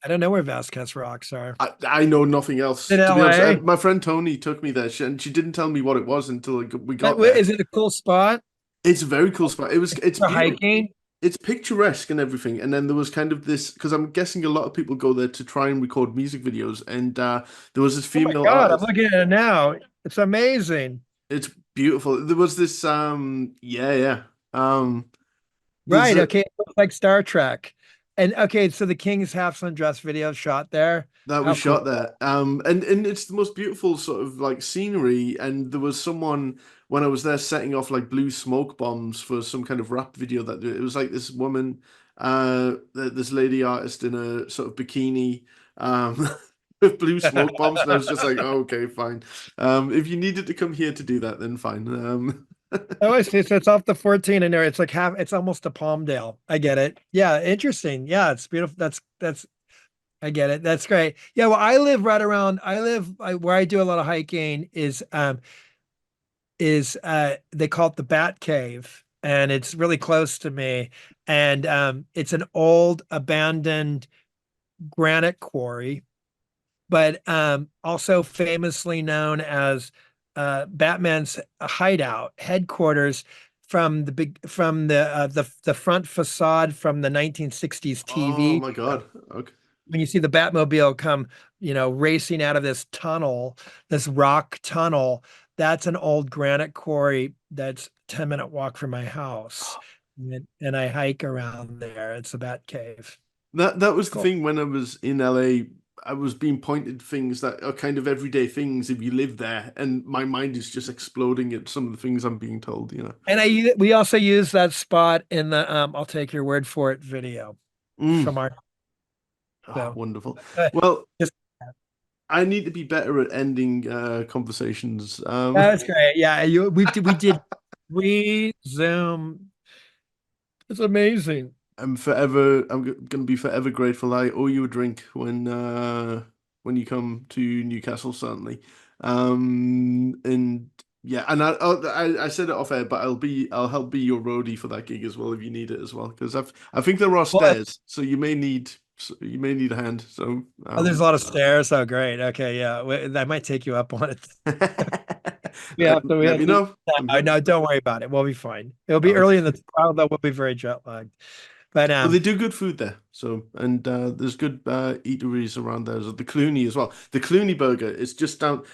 [SPEAKER 2] I don't know where Vasquez rocks are.
[SPEAKER 1] I know nothing else
[SPEAKER 2] In
[SPEAKER 1] to be honest.
[SPEAKER 2] LA?
[SPEAKER 1] My friend Tony took me there, and she didn't tell me what it was until we got there.
[SPEAKER 2] Is it a cool spot
[SPEAKER 1] It's a very cool spot. It's
[SPEAKER 2] for
[SPEAKER 1] beautiful.
[SPEAKER 2] hiking?
[SPEAKER 1] It's picturesque and everything. And then there was kind of this because I'm guessing a lot of people go there to try and record music videos. And there was this
[SPEAKER 2] Oh my
[SPEAKER 1] female
[SPEAKER 2] God, I'm
[SPEAKER 1] artist.
[SPEAKER 2] looking at it now. It's amazing.
[SPEAKER 1] It's beautiful. There was this yeah, yeah. There's
[SPEAKER 2] Right.
[SPEAKER 1] a
[SPEAKER 2] Okay. It looks like Star Trek. And okay, so the King's Half Sundress video shot there.
[SPEAKER 1] that
[SPEAKER 2] How
[SPEAKER 1] was
[SPEAKER 2] cool.
[SPEAKER 1] shot there. And it's the most beautiful sort of like scenery. And there was someone when I was there setting off like blue smoke bombs for some kind of rap video that it was like this woman, this lady artist in a sort of bikini, with blue smoke bombs, and I was just like, oh, okay, fine. If you needed to come here to do that, then fine.
[SPEAKER 2] Oh, I see. So it's off the 14 in there. It's like it's almost a Palmdale. I get it. Yeah, interesting. Yeah, it's beautiful. I get it. That's great. Yeah, well, where I do a lot of hiking is they call it the Bat Cave, and it's really close to me. And it's an old abandoned granite quarry, but also famously known as Batman's hideout headquarters from the front facade from the 1960s
[SPEAKER 1] Oh
[SPEAKER 2] TV.
[SPEAKER 1] my God. Okay.
[SPEAKER 2] When you see the Batmobile come, racing out of this tunnel, this rock tunnel, that's an old granite quarry that's 10-minute walk from my house. And I hike around there. It's a Bat Cave.
[SPEAKER 1] That
[SPEAKER 2] It's
[SPEAKER 1] was the
[SPEAKER 2] cool.
[SPEAKER 1] thing when I was in LA. I was being pointed things that are kind of everyday things if you live there, and my mind is just exploding at some of the things I'm being told, you know.
[SPEAKER 2] And we also use that spot in the I'll take your word for it video
[SPEAKER 1] Mm.
[SPEAKER 2] from our
[SPEAKER 1] Oh,
[SPEAKER 2] so
[SPEAKER 1] wonderful.
[SPEAKER 2] uh,
[SPEAKER 1] Well,
[SPEAKER 2] just
[SPEAKER 1] I need to be better at ending conversations.
[SPEAKER 2] that's great. Yeah, we did Zoom. It's amazing.
[SPEAKER 1] I'm gonna be forever grateful. I owe you a drink when you come to Newcastle, certainly. And yeah, and I said it off air, but I'll help be your roadie for that gig as well if you need it as well, because I think there are
[SPEAKER 2] Well,
[SPEAKER 1] stairs, so you may need a hand. So
[SPEAKER 2] there's a lot of stairs. Oh, great. Okay, yeah, I might take you up on it. We have to. We
[SPEAKER 1] let
[SPEAKER 2] have
[SPEAKER 1] me
[SPEAKER 2] to.
[SPEAKER 1] know. I'm
[SPEAKER 2] No,
[SPEAKER 1] here.
[SPEAKER 2] no, don't worry about it. We'll be fine. It'll be early in
[SPEAKER 1] Okay.
[SPEAKER 2] the trial, though. We'll be very jet lagged. But
[SPEAKER 1] Well, they do good food there. So, and there's good eateries around there. So the Clooney as well. The Clooney burger is just down.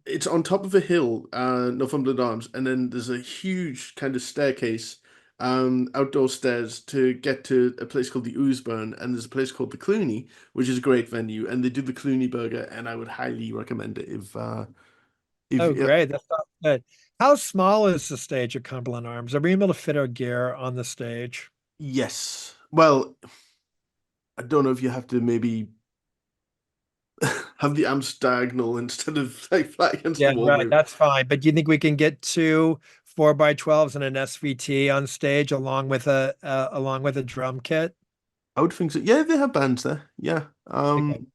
[SPEAKER 1] It's on top of a hill, Northumberland Arms, and then there's a huge kind of staircase, outdoor stairs to get to a place called the Oosburn, and there's a place called the Clooney, which is a great venue, and they do the Clooney burger, and I would highly recommend it if
[SPEAKER 2] oh, great. That sounds good. How small is the stage at Cumberland Arms? Are we able to fit our gear on the stage?
[SPEAKER 1] yes. Well, I don't know if you have to maybe have the amps diagonal instead of like flat against the
[SPEAKER 2] Yeah,
[SPEAKER 1] wall,
[SPEAKER 2] right.
[SPEAKER 1] maybe.
[SPEAKER 2] That's fine. But do you think we can get two 4x12s and an SVT on stage along with a drum kit?
[SPEAKER 1] I would think so. Yeah, they have bands there. Yeah.
[SPEAKER 2] Okay.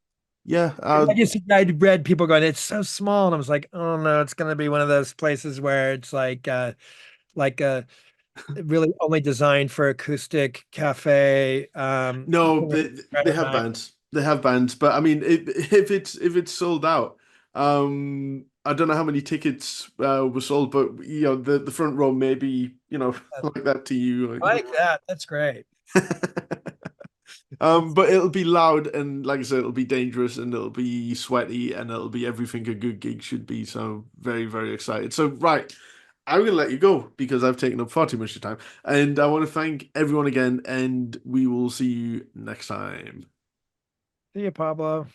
[SPEAKER 1] Yeah.
[SPEAKER 2] I just I read people going, it's so small, and I was like, oh no, it's gonna be one of those places where it's like a really only designed for acoustic cafe.
[SPEAKER 1] No, they have
[SPEAKER 2] Incredible.
[SPEAKER 1] bands. They have bands, but I mean, if it's sold out, I don't know how many tickets were sold, but the front row maybe like that to you.
[SPEAKER 2] I like that. That's great.
[SPEAKER 1] But it'll be loud and like I said, it'll be dangerous and it'll be sweaty and it'll be everything a good gig should be. So very, very excited. So right, I'm gonna let you go because I've taken up far too much of your time. And I want to thank everyone again, and we will see you next time.
[SPEAKER 2] See you, Pablo.